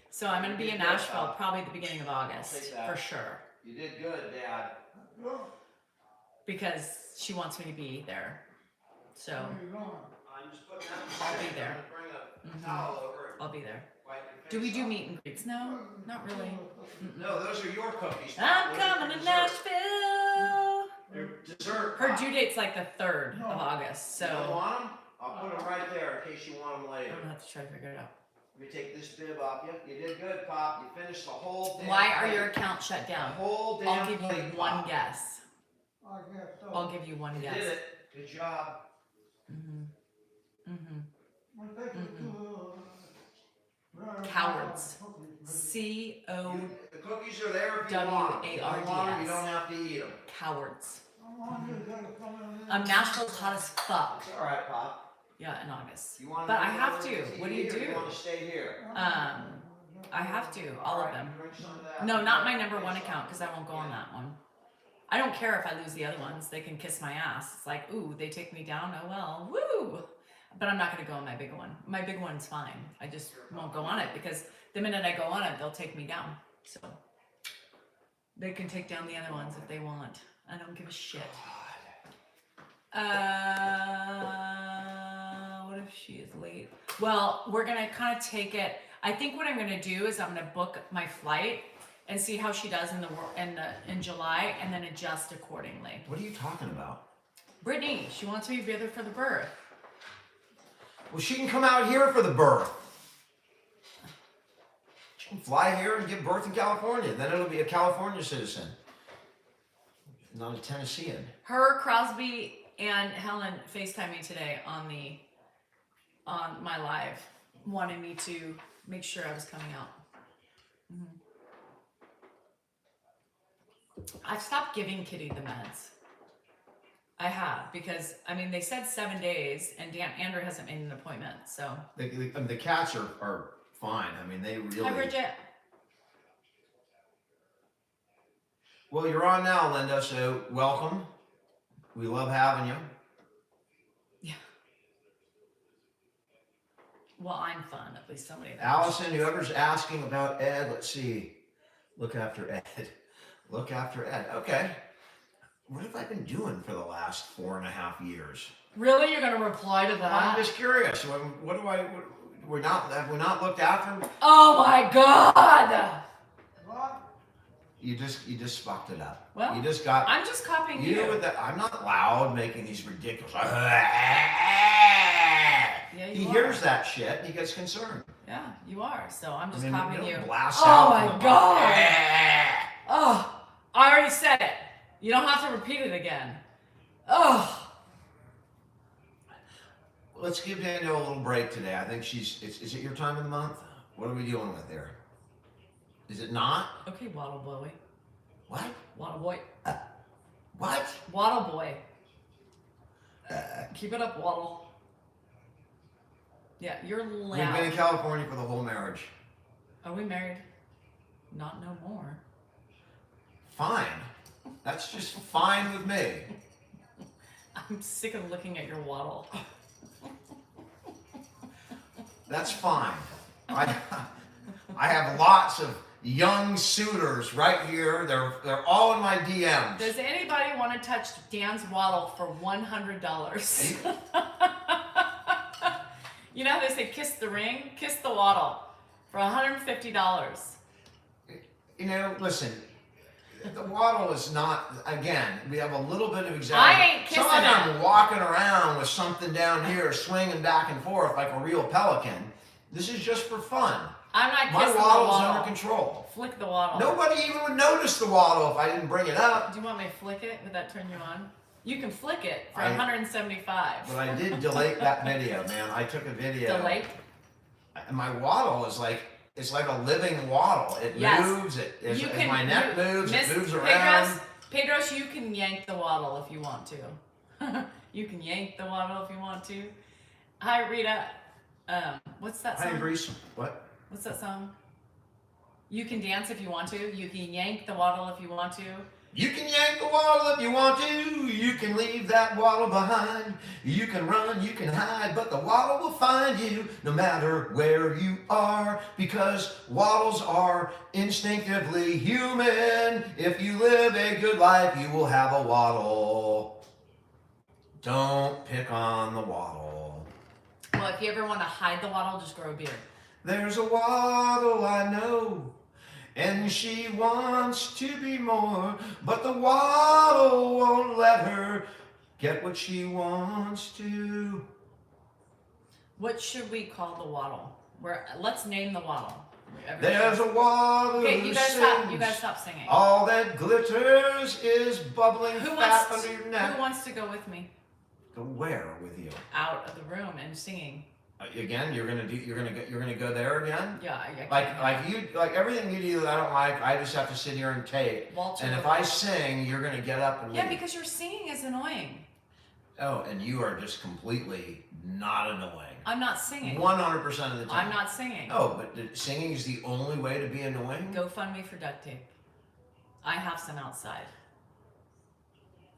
So I'm going to be in Nashville probably the beginning of August for sure You did good, Dad. because she wants me to be there. So I'm just putting that. I'll be there. Bring a towel over. I'll be there. Wipe your Do we face do off. meet and greets? No, not really. No, those are your cookies. I'm Those are coming for to dessert. Nashville. They're dessert. Her due date's like the 3rd of August, You don't so want them? I'll put them right there in case you want them I'm later. gonna have to try to figure it out. Let me take this bib off you. You did good, Pop. You finished the whole damn Why are plate. your accounts shut The down? whole damn I'll give you plate, one Pop. guess. I guess so. I'll give you one You guess. did it. Good job. Well, take it to, Cowards. The cookies are there if you want 'em. If you don't want 'em, you don't have to eat them. Cowards. Nashville's hot as fuck. It's all right, Pop. Yeah, in August. You want But I have to. You What do you eat or do? You want to stay here? I have to. All of them. Drink some of that. No, not my number one account because I won't go on that one. I don't care if I lose the other ones. They can kiss my ass. It's like, ooh, they take me down. Oh well, woo. But I'm not gonna go on my big one. My big one's fine. I just won't go on it because the minute I go on it, they'll take me down. So they can take down the other ones if they want. I don't give a shit. What if she is late? Well, we're gonna kind of take it. I think what I'm gonna do is I'm gonna book my flight and see how she does in July, and then adjust accordingly. What are you talking about? Brittany, she wants me to be there for the birth. Well, she can come out here for the birth. She can fly here and give birth in California. Then it'll be a California citizen, not a Tennessean. Her, Crosby, and Helen FaceTimed me today on my live, wanting me to make sure I was coming out. I've stopped giving Kitty the meds. I have, because I mean they said 7 days, and Andrew hasn't made an appointment. So The cats are fine. I mean, they really. hi, Bridget. Well, you're on now, Linda. So welcome. We love having you. Yeah. Well, I'm fun. At least somebody. Allison, whoever's asking about Ed, let's see. Look after Ed. Look after Ed. Okay. what have I been doing for the last 4.5 years? Really? You're gonna reply to that? I'm just curious. What do I? Have we not looked after him? Oh my God! What? You just fucked it up. Well, you just got. I'm just copying you. With that, I'm not loud making these ridiculous. Yeah, he you hears are. that shit. He gets concerned. Yeah, you are. So I'm just I mean, copying you you. don't blast Oh out my from the God! bottom. Oh, I already said it. You don't have to repeat it again. Oh. Let's give Danielle a little break today. I think is it your time of the month? What are we dealing with there? Is it not? Okay, Waddle Boy. What? Waddle Boy. What? Waddle Boy. Keep it up, Waddle. Yeah, you're loud. We've been in California for the whole marriage. Are we married? Not no more. Fine. That's just fine with me. I'm sick of looking at your waddle. That's fine. I have lots of young suitors right here. They're all in my DMs. Does anybody want to touch Dan's waddle for $100? You know how they say kiss the ring? Kiss the waddle for $150. You know, listen. The waddle is not. Again, we have a little bit of I exaggeration. ain't kissing Some of it. them walking around with something down here, swinging back and forth like a real pelican. This is just for fun. I'm not My kissing the waddle's waddle. under control. Flick the waddle. Nobody even would notice the waddle if I didn't bring it up. Do you want me to flick it? Would that turn you on? You can flick it for I- $175. But I did delete that video, man. I took a video. Delete? And my waddle is like, it's like a living waddle. It Yes. moves. As my neck moves, Miss it moves around. Pedros, you can yank the waddle if you want to. You can yank the waddle if you want to. Hi, Rita. What's that I song? agree. What? What's that song? You can dance if you want to. You can yank the waddle if you want to. You can yank the waddle if you want to. You can leave that waddle behind. You can run, you can hide, but the waddle will find you no matter where you are, because waddles are instinctively human. If you live a good life, you will have a waddle. Don't pick on the waddle. Well, if you ever want to hide the waddle, just grow a beard. There's a waddle I know, and she wants to be more, but the waddle won't let her get what she wants to. What should we call the waddle? Let's name the waddle. There's a waddle Okay, who you guys stop. You sings, guys stop singing. all that glitters is bubbling Who fat wants? under your neck. Who wants to go with me Go where with you? out of the room and singing? Again, you're gonna go there again? Yeah, I can't. Like everything you do that I don't like, I just have to sit here and take. Walter. And if I sing, you're gonna get up and leave. Yeah, because your singing is annoying. Oh, and you are just completely not annoying. I'm not singing. 100% of the time. I'm not singing. Oh, but singing is the only way to be annoying? Go fund me for duct tape. I have some outside.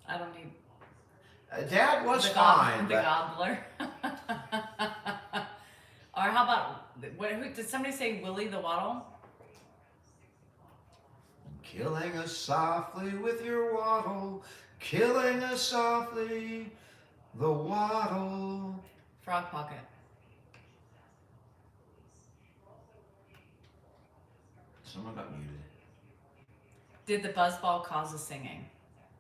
I don't need Dad was the fine. the gobbler. Or how about did somebody say Willie the Waddle? Killing us softly with your waddle, killing us softly, the waddle. Frog Pocket. Someone got muted. Did the buzzball cause the singing?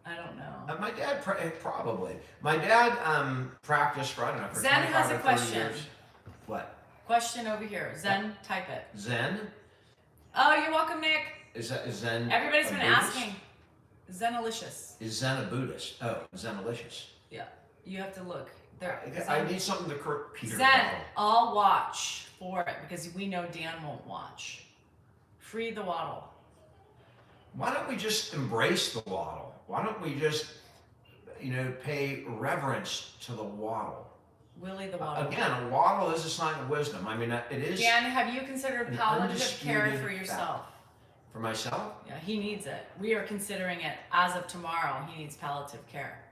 I don't know. My dad probably. My dad practiced for I don't know for Zen 25 has a or 30 question. years. What? Question over here. Zen, type it. Zen? Oh, you're welcome, Nick. Is Zen? Everybody's a been Buddhist? asking. Zenalicious. Is Zen a Buddhist? Oh, Zenalicious. Yeah, you have to look. There. I need something to Kurt Peter. Zen, about. I'll watch for it because we know Dan won't watch. Free the waddle. Why don't we just embrace the waddle? Why don't we just, pay reverence to the waddle? Willie the waddle. Again, a waddle is a sign of wisdom. I mean, it is Dan, have you considered an palliative care undisputed for yourself? for myself. Yeah, he needs it. We are considering it as of tomorrow. He needs palliative care.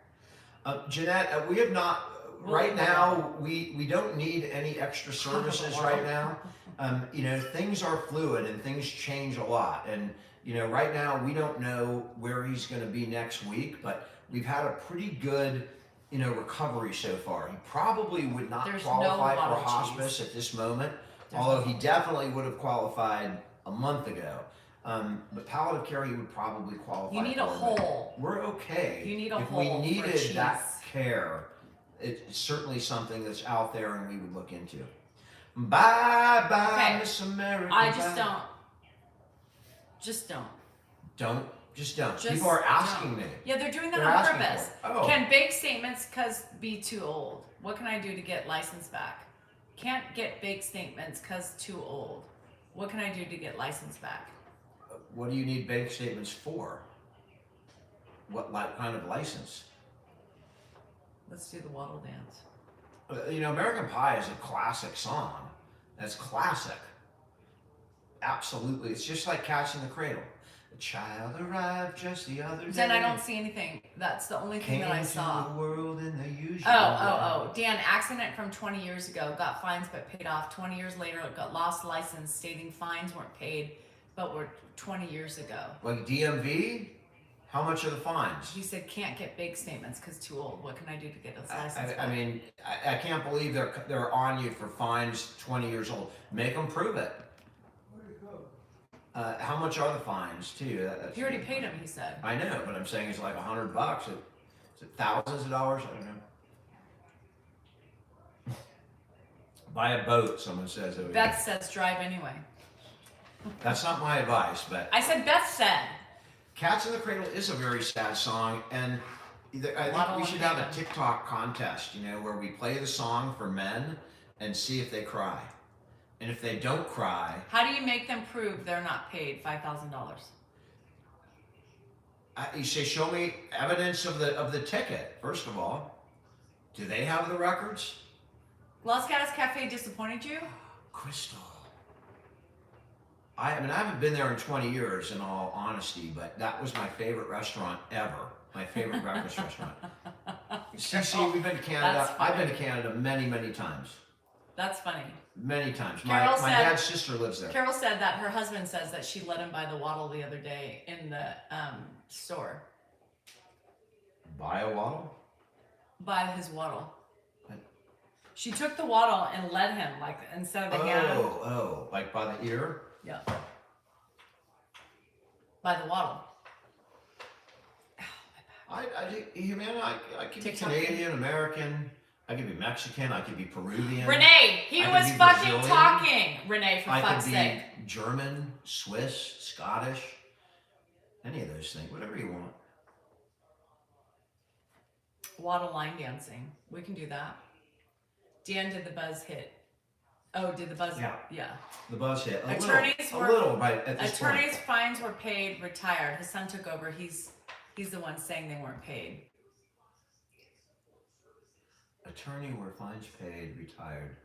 Jeanette, we have not. Willie Right the now, waddle. we don't need any extra services right now. Things are fluid and things change a lot. And right now we don't know where he's going to be next week, but we've had a pretty good, recovery so far. He probably would not There's no qualify for Waddle hospice cheese. at this moment, There's although no he Waddle. definitely would have qualified a month ago. But palliative care, he would probably qualify. You need a for, but hole. We're okay. You need a if hole we for needed that cheese. care, it's certainly something that's out there, and we would look into. Bye bye, Okay. Miss America. I just bye. don't. Just don't. Just don't. Just People are asking don't. me. Yeah, they're doing that They're on asking purpose. for it. Oh. Can big statements be too old? What can I do to get license back? Can't get big statements cause too old. What can I do to get license back? What do you need bank statements for? What kind of license? Let's do the Waddle dance. American Pie is a classic song. That's classic. Absolutely. It's just like Catching the Cradle. A child arrived just the other day. Then I don't see anything. That's the only thing that I Came saw. to the world in the usual Oh. Dan, accident from 20 years ago. Got fines but paid off. 20 years later, got lost license stating fines weren't paid but were 20 years ago. Like DMV? How much are the fines? He said can't get big statements because too old. What can I do to get his license back? I mean, I can't believe they're on you for fines 20 years old. Make them prove it. Where'd it go? How much are the fines too? That's He already paid him, he said. I know, but I'm saying it's like $100. Is it thousands of dollars? I don't know. Buy a boat, someone says over Beth says drive anyway. here. That's not my advice, but I said Beth said. Cats in the Cradle is a very sad song, and I think we should have a TikTok contest, where we play the song for men and see if they cry. And if they don't cry, How do you make them prove they're not paid $5,000? you say, show me evidence of the ticket. First of all, do they have the records? Los Gatos Cafe disappointed you? Crystal. I haven't been there in 20 years, in all honesty, but that was my favorite restaurant ever. My favorite breakfast restaurant. CC, we've been to Canada. That's funny. I've been to Canada many, many times. That's funny. Many times. Carol My said- dad's sister lives there. Carol said that her husband says that she let him buy the Waddle the other day in the store. Buy a Waddle? Buy his Waddle. What? She took the Waddle and led him, like, instead of the hand. Oh, like by the ear? Yeah. By the Waddle. I could be TikTok. Canadian, American. I could be Mexican. I could be Peruvian. Renee, he I could was be fucking Brazilian. talking. Renee, for I fuck's could be sake. German, Swiss, Scottish. Any of those things. Whatever you want. Waddle line dancing. We can do that. Dan did the buzz hit. Oh, did the buzz? Yeah. The buzz hit. A Attorneys little, were- a little, but at this Attorneys' point. fines were paid, retired. His son took over. He's the one saying they weren't paid. Attorney where fines paid, retired.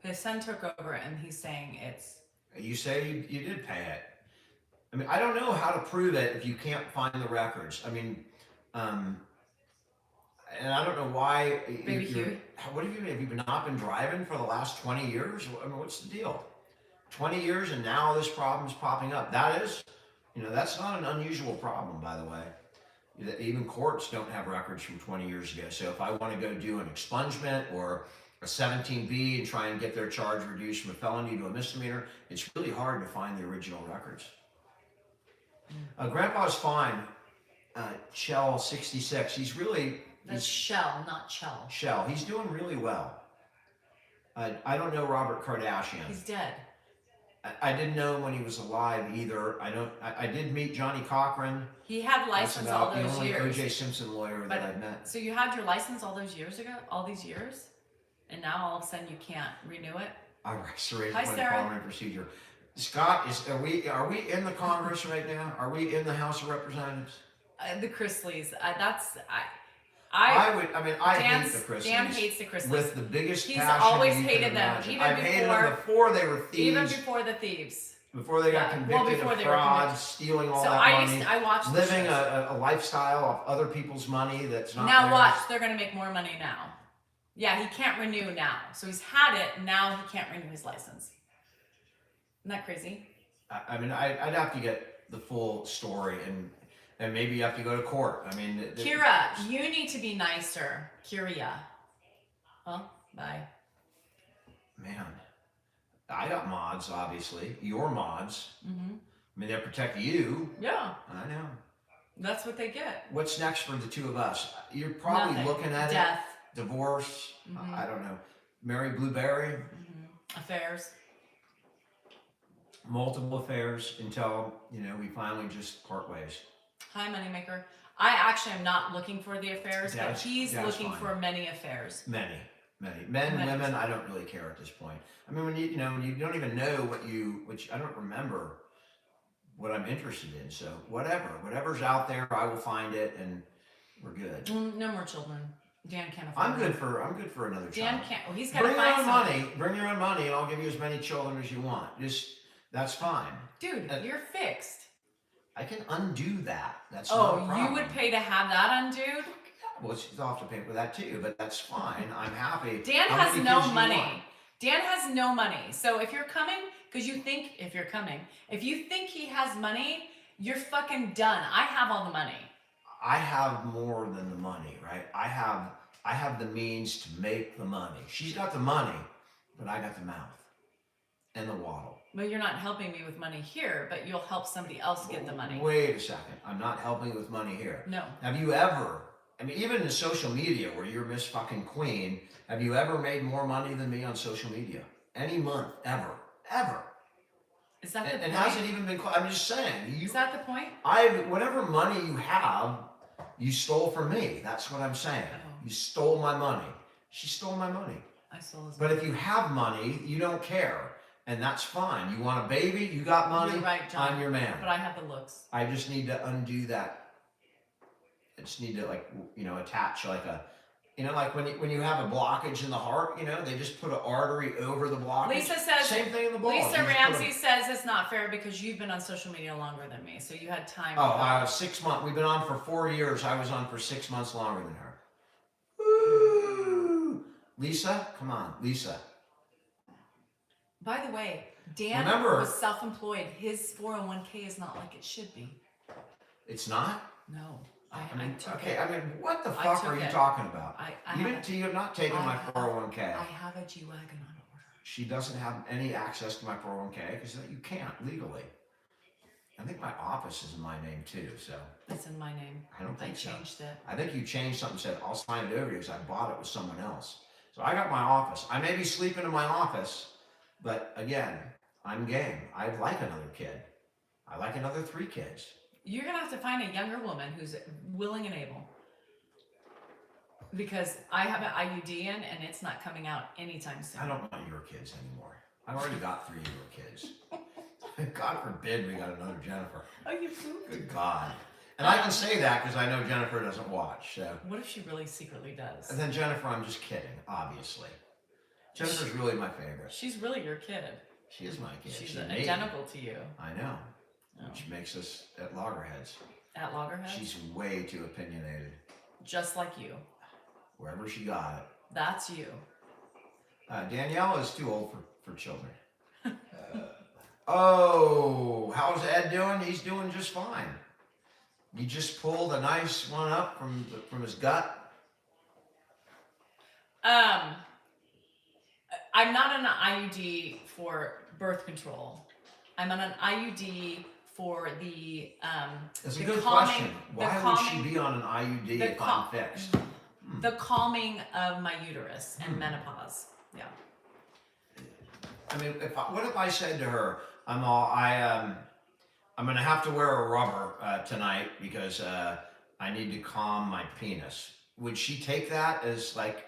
His son took over, and he's saying it's. You say you did pay it. I mean, I don't know how to prove it if you can't find the records. I mean, and I don't know why. Baby Huey? What have you not been driving for the last 20 years? I mean, what's the deal? 20 years and now this problem's popping up. That is, that's not an unusual problem, by the way. Even courts don't have records from 20 years ago. So if I want to go do an expungement or a 17B and try and get their charge reduced from a felony to a misdemeanor, it's really hard to find the original records. Grandpa's fine. Chell 66. That's Shell, not Chell. Shell. He's doing really well. I don't know Robert Kardashian. He's dead. I didn't know him when he was alive either. I did meet Johnny Cochran. He had That's license about all the those only years. O.J. Simpson lawyer that I've met. So you had your license all those years ago, all these years, and now all of a sudden you can't renew it. I restored Hi, point of Sarah. parliamentary procedure. Scott, are we in the Congress right now? Are we in the House of Representatives? The Chrisleys. I hate the Chrisleys. Dan hates the Chrisleys. With the biggest He's passion always you can hated them, imagine. even I've hated them before they were thieves. Even before the thieves. Before they got Yeah, convicted before of they were fraud, convicted. stealing all So that money, I watched the living shows. a lifestyle off other people's money that's not Now theirs. watch, they're gonna make more money now. Yeah, he can't renew now. So he's had it, now he can't renew his license. Isn't that crazy? I'd have to get the full story, and and maybe you have to go to court. I mean, Kira, you need to be nicer. Kira. Well, bye. Man, I got mods, obviously. Your mods. Mm-hmm. I mean, they protect you. Yeah, I know. that's what they get. What's next for the two of us? You're probably Nothing. looking at Death. it. Divorce. Mhm. I don't know. Mary Blueberry. Mm-hmm. Affairs. Multiple affairs until, we finally just part ways. Hi, moneymaker. I actually am not looking for the affairs, but That's- he's that's looking fine. for many affairs. Many. Men, Many. women, I don't really care at this point. I mean, when you don't even know which I don't remember what I'm interested in. So whatever's out there, I will find it, and we're good. No more children. Dan can't afford I'm good for another Dan child. can't. Well, he's got to Bring your find own somebody. money. Bring your own money, and I'll give you as many children as you want. That's fine. Dude, you're fixed. I can undo that. That's Oh, not a problem. you would pay to have that undone? Well, you'll have to pay for that too, but that's fine. I'm happy. Dan How has many no kids do you money. want? Dan has no money. So if you're coming, if you think he has money, you're fucking done. I have all the money. I have more than the money, right? I have the means to make the money. She's got the money, but I got the mouth and the waddle. Well, you're not helping me with money here, but you'll help somebody else get the money. Wait a second. I'm not helping with money here. No. Have you ever, I mean, even in social media where you're Miss fucking Queen, have you ever made more money than me on social media? Any month, ever. Is that the And point? hasn't even been, I'm just saying. Is that the point? Whatever money you have, you stole from me. That's what I'm saying. Oh. You stole my money. She stole my money. I stole his But if you have money, you don't care. And that's fine. You want a baby, you got money, You're right, John. I'm your man. But I have the looks. I just need to undo that. I just need to attach like a, like when you have a blockage in the heart, they just put an artery over the blockage. Lisa says, Same thing in the balls. Lisa You just put Ramsey says it's not fair because you've been on social media longer than me, so you had time. Oh, I was 6 months. We've been on for 4 years. I was on for 6 months longer than her. Woo! Lisa, come on, Lisa. By the way, Dan Remember- was self-employed. His 401k is not like it should be. It's not. No, I I mean, took okay. it. I mean, what the I fuck took are you it. talking about? I You're not taking my I 401k. have a G-Wagon on order. She doesn't have any access to my 401k because you can't legally. I think my office is in my name too, so It's in my name. I don't think so. changed it. I think you changed something, said I'll sign it over because I bought it with someone else. So I got my office. I may be sleeping in my office, but again, I'm game. I'd like another kid. I like another 3 kids. You're gonna have to find a younger woman who's willing and able. Because I have an IUD in and it's not coming out anytime soon. I don't want your kids anymore. I've already got 3 of your kids. God forbid we got another Jennifer. Oh, you pooped? Good God. And I can say that because I know Jennifer doesn't watch. So. What if she really secretly does? And then Jennifer, I'm just kidding, obviously. Jennifer's really my favorite. She's really your kid. She is my kid. She's She made me. identical to you. I know. Oh. Which makes us at loggerheads. At Loggerheads? She's way too opinionated. Just like you. Wherever she got it. That's you. Danielle is too old for children. Oh, how's Ed doing? He's doing just fine. You just pulled a nice one up from his gut. I'm not on an IUD for birth control. I'm on an IUD for the That's a the good calming- question. the Why would calming- she be on an IUD the if cal- I'm fixed? the calming of my uterus and menopause. Yeah. I mean, what if I said to her, I'm gonna have to wear a rubber tonight because I need to calm my penis. Would she take that as like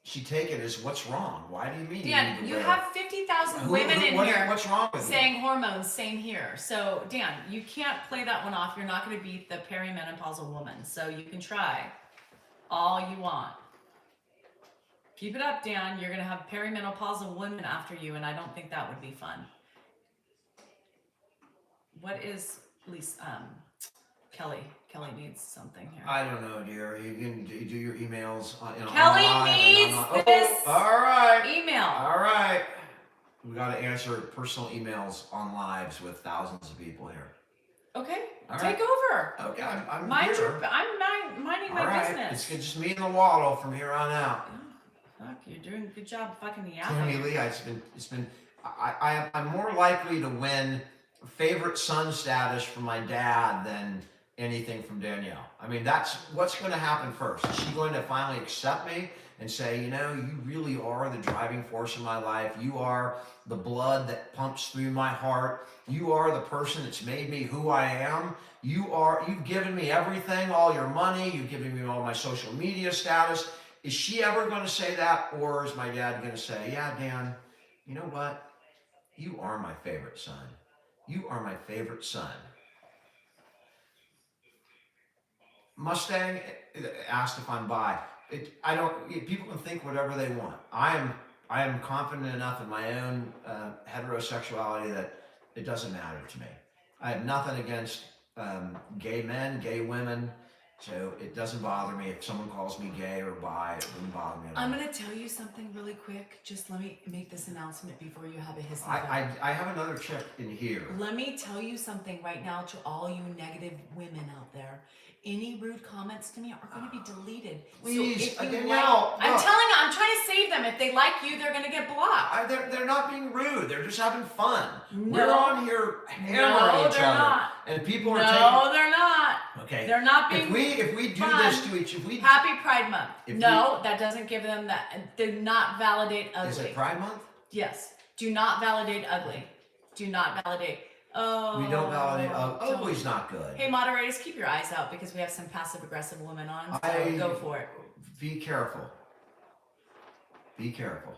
she take it as what's wrong? Why do you mean? Dan, you have 50,000 women in here What's wrong with saying hormones, same here. So, Dan, you can't play that one off. You're not going to beat the perimenopausal woman. So you can try all you want. Keep it up, Dan. You're going to have perimenopausal women after you, and I don't think that would be fun. What is Lisa? Kelly. Kelly needs something here. I don't know, dear. You can do your emails. Kelly online and needs online. this Oh, all right. email. All right. We got to answer personal emails on lives with thousands of people here. Okay. All Take right. over. Okay, I'm Mind here. I'm minding my All right, business. it's just me and the Waddle from here on out. Oh, fuck, you're doing a good job fucking me out. Tammy Lee, I'm more likely to win favorite son status from my dad than anything from Danielle. I mean, that's what's going to happen first. Is she going to finally accept me and say, you know, you really are the driving force in my life. You are the blood that pumps through my heart. You are the person that's made me who I am. You've given me everything, all your money. You've given me all my social media status. Is she ever going to say that? Or is my dad going to say, yeah, Dan, you know what? You are my favorite son. You are my favorite son. Mustang asked if I'm bi. People can think whatever they want. I am confident enough in my own heterosexuality that it doesn't matter to me. I have nothing against gay men, gay women, so it doesn't bother me if someone calls me gay or bi. It wouldn't bother me at all. I'm gonna tell you something really quick. Just let me make this announcement before you have a hissing fit. I have another chick in here. Let me tell you something right now to all you negative women out there. Any rude comments to me are going to be deleted. Please, so if you Danielle, I'm look. telling you, I'm trying to save them. If they like you, they're going to get blocked. They're not being rude. They're just having fun. No. We're on here hammering No, each they're other, not. and people are No, they're not. Okay. They're not being. If we do fun. this to each, Happy Pride Month. If No, that doesn't give them that. Do not validate ugly. Is it Pride Month? Yes. Do not validate ugly. Do not validate. Oh. We don't validate. don't. Ugly's not good. Hey, moderators, keep your eyes out because we have some passive-aggressive women on. So go for it. Be careful. Be careful.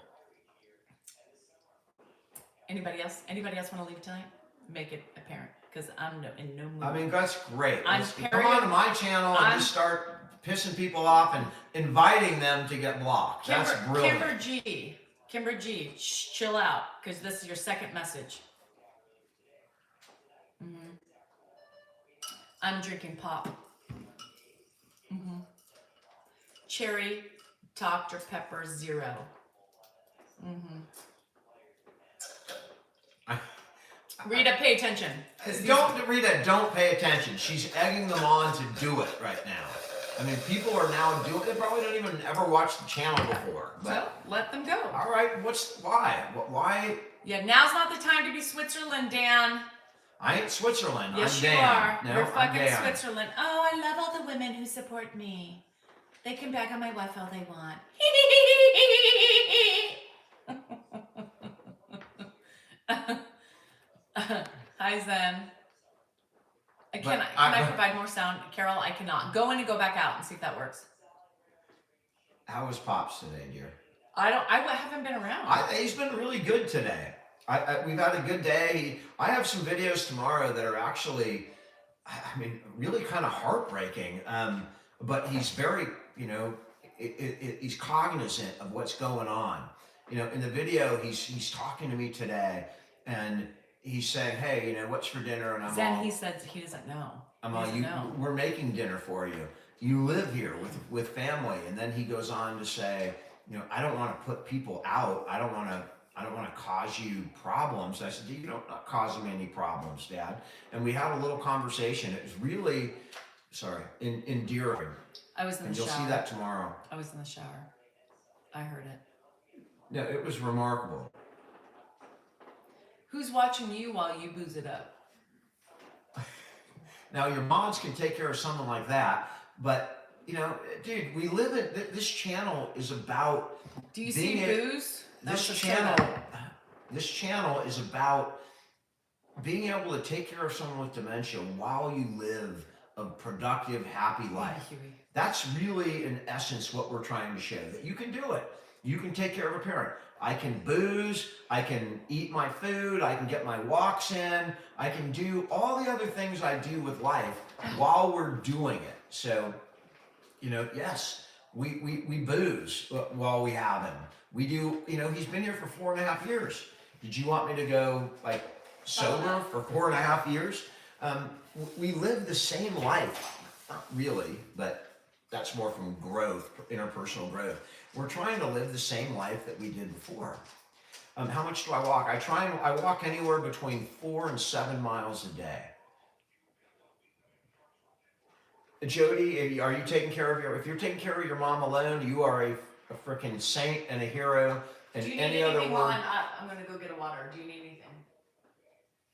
Anybody else? Anybody else want to leave tonight? Make it apparent because I'm in no mood. I mean, that's great. I'm Come on to my channel and just start pissing people off and inviting them to get blocked. That's brilliant. Kimber G, chill out because this is your second message. Mm-hmm. I'm drinking pop. Mm-hmm. Cherry Dr. Pepper Zero. Mm-hmm. Rita, pay attention. Don't pay attention. She's egging them on to do it right now. I mean, people are now doing. They probably don't even ever watch the channel before. But well, let them go. All right. Why? Why? Yeah, now's not the time to be Switzerland, Dan. I ain't Switzerland. Yes, I'm you Dan. are. No, You're fucking Dan. Switzerland. Oh, I love all the women who support me. They can bag on my wife all they want. Hi, Zen. Can I provide more sound? Carol, I cannot. Go in and go back out and see if that works. How was Pops today, dear? I haven't been around. He's been really good today. We've had a good day. I have some videos tomorrow that are actually, I mean, really kind of heartbreaking. But he's very, he's cognizant of what's going on. In the video, he's talking to me today, and he's saying, "Hey, what's for dinner?" And he said he doesn't know. We're making dinner for you. You live here with family." And then he goes on to say, "I don't want to put people out. I don't want to cause you problems." I said, "You don't cause me any problems, Dad." And we had a little conversation. It was really, endearing. I was in the shower. And you'll see that tomorrow. I was in the shower. I heard it. Yeah, it was remarkable. Who's watching you while you booze it up? Now, your mods can take care of something like that, but, dude, we live in, this channel is about... Do you see booze? This channel is about being able to take care of someone with dementia while you live a productive, happy life. That's really, in essence, what we're trying to show, that you can do it. You can take care of a parent. I can booze, I can eat my food, I can get my walks in, I can do all the other things I do with life while we're doing it. So, yes, we booze while we have him. We do, he's been here for 4.5 years. Did you want me to go, sober for 4.5 years? We live the same life, not really, but that's more from growth, interpersonal growth. We're trying to live the same life that we did before. How much do I walk? I walk anywhere between 4 and 7 miles a day. Jody, are you taking care of if you're taking care of your mom alone, you are a freaking saint and a hero. And Do you need any other anything word. while I'm gonna go get a water. Do you need anything?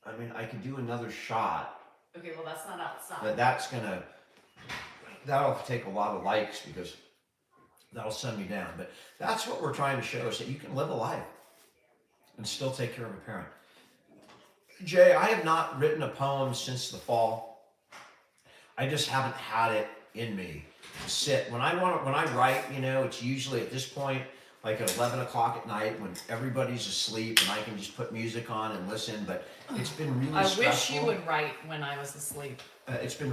I mean, I could do another shot, Okay, well that's not outside. but that'll take a lot of likes because that'll send me down. But that's what we're trying to show is that you can live a life and still take care of a parent. Jay, I have not written a poem since the fall. I just haven't had it in me to sit. When I write, it's usually at this point, like at 11 o'clock at night when everybody's asleep and I can just put music on and listen, but it's been really stressful. I wish you would write when I was asleep. It's been,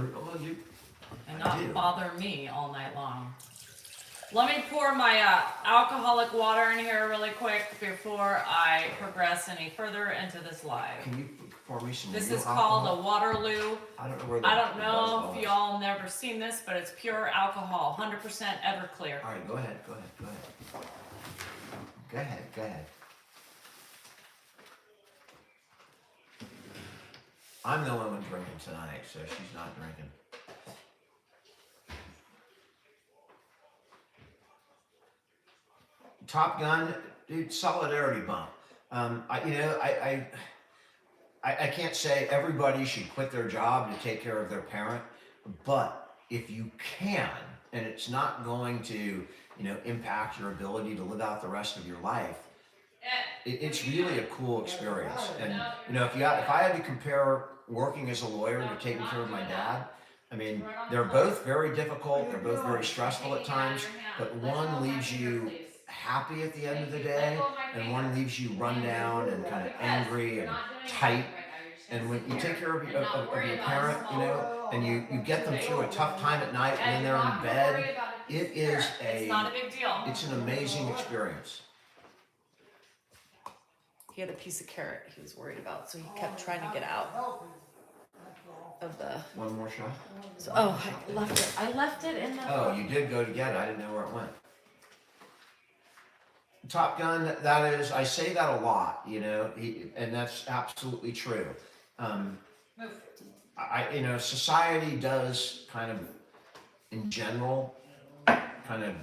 and not bother me all night long. Let me pour my alcoholic water in here really quick before I progress any further into this live. Can you pour me some This real is alcohol? called a Waterloo. I don't know where I don't know if y'all never seen this, but it's pure alcohol, 100% Everclear. All right, go ahead. Go ahead. I'm the only one drinking tonight, so she's not drinking. Top Gun, dude, solidarity bump. I can't say everybody should quit their job to take care of their parent, but if you can, and it's not going to, impact your ability to live out the rest of your life, it's really a cool experience. And if I had to compare working as a lawyer to taking care of my dad, I mean, they're both very difficult, they're both very stressful at times, but one leaves you happy at the end of the day, and one leaves you run down and kind of angry and tight. And when you take care of your parent, and you get them through a tough time at night, and then they're in bed, It's not a big deal. It's an amazing experience. He had a piece of carrot he was worried about, so he kept trying to get out of the. One more shot? So, I left it in the. Oh, you did go to get it. I didn't know where it went. Top Gun, that is, I say that a lot, and that's absolutely true. Society does kind of, in general, kind of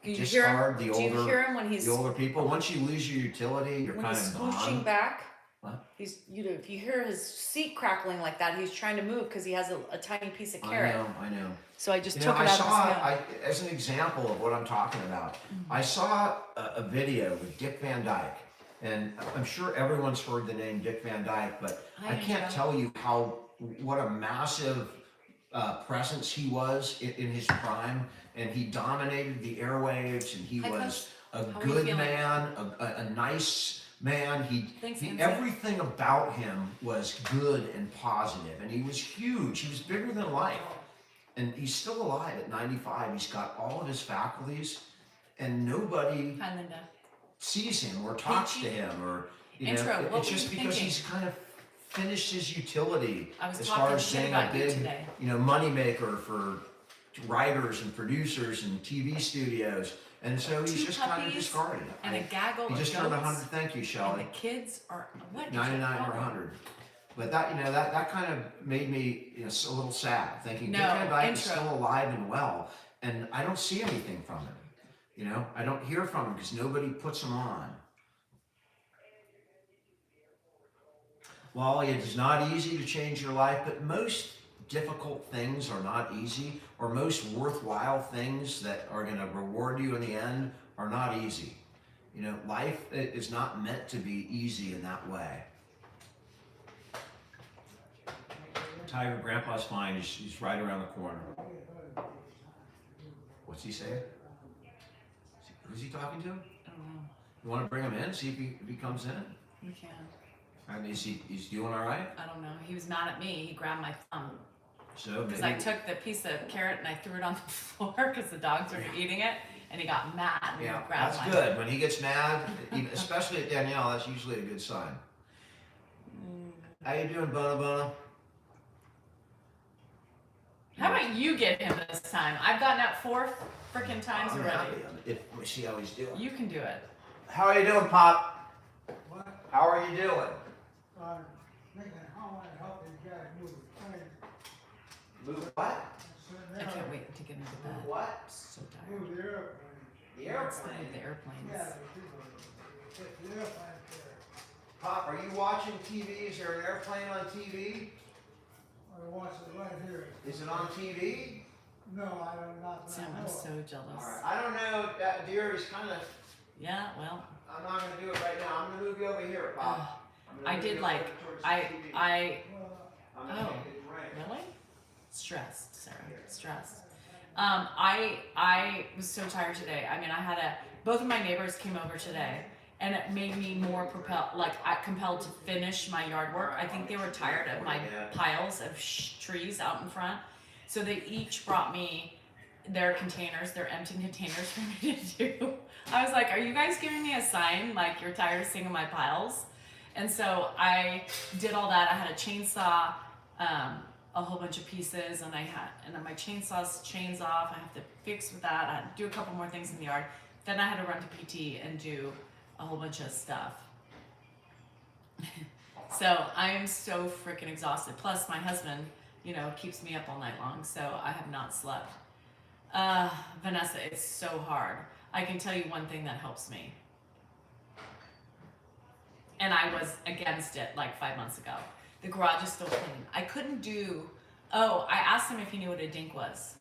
discard the Do you hear him when he's older people. Once you lose your utility, you're when kind he's of swooshing gone. back? What? He's if you hear his seat crackling like that, he's trying to move because he has a tiny piece of carrot. I know. So I just took it out of his hand. As an example of what I'm talking about, I saw a video with Dick Van Dyke, and I'm sure everyone's heard the name Dick Van Dyke, but I can't tell you what a massive presence he was in his prime, and he dominated the airwaves, and he was a good man, a nice man. Everything about him was good and positive, and he was huge. He was bigger than life. And he's still alive at 95. He's got all of his faculties, and nobody sees him or talks to him, or it's just because he's kind of finished his utility as far as being a big, moneymaker for writers and producers and TV studios. And so he's just kind of discarded. And a gaggle he just of turned goats, 100. Thank you, Shelley. And the kids are 99 or 100. But that kind of made me a little sad, thinking Dick Van Dyke is still alive and well, and I don't see anything from him. I don't hear from him because nobody puts him on. Well, it is not easy to change your life, but most difficult things are not easy, or most worthwhile things that are going to reward you in the end are not easy. Life is not meant to be easy in that way. Tiger, Grandpa's fine. He's right around the corner. What's he saying? Who's he talking to? I don't know. You want to bring him in? See if he comes in? We can. I mean, he's doing all right? I don't know. He was mad at me. He grabbed my thumb. So because I took the piece of carrot and I threw it on the floor because the dogs were eating it, and he got mad. And yeah, grabbed that's good. When he gets mad, especially at Danielle, that's usually a good sign. How you doing, Bono Bono? How about you get him this time? I've gotten out 4 freaking times I'm already. happy. Let me see how he's doing. You can do it. How are you doing, Pop? What? How are you doing? Thinking how I help these guys move the train. Move what? So in I there. can't wait to get into bed. What? I'm so tired. Move the airplane. The Let's go airplane. with the airplanes. Yeah, the people, put the airplane there. Pop, are you watching TV? Is there an airplane on TV? I watch it right here. Is it on TV? No, I don't, not that Sam, I I'm know so of. jealous. Alright, I don't know, that deer is kinda, Yeah, well, I'm not gonna do it right now, I'm gonna move you over here, Pop. I'm gonna I move did you like, over towards the I, TV. I, Well, I'm gonna oh. make it rain. really? Stressed, Sarah, stressed. I was so tired today. I mean, both of my neighbors came over today, and it made me more compelled to finish my yard work. I think they were tired of my piles of trees out in front, so they each brought me their containers, their empty containers for me to do. I was like, "Are you guys giving me a sign like you're tired of seeing my piles?" And so I did all that. I had a chainsaw. A whole bunch of pieces, and then my chainsaw's chains off. I have to fix with that. I had to do a couple more things in the yard. Then I had to run to PT and do a whole bunch of stuff. So I am so freaking exhausted. Plus my husband, keeps me up all night long, so I have not slept. Vanessa, it's so hard. I can tell you one thing that helps me. And I was against it like 5 months ago. The garage is still clean. I couldn't do. Oh, I asked him if he knew what a dink was.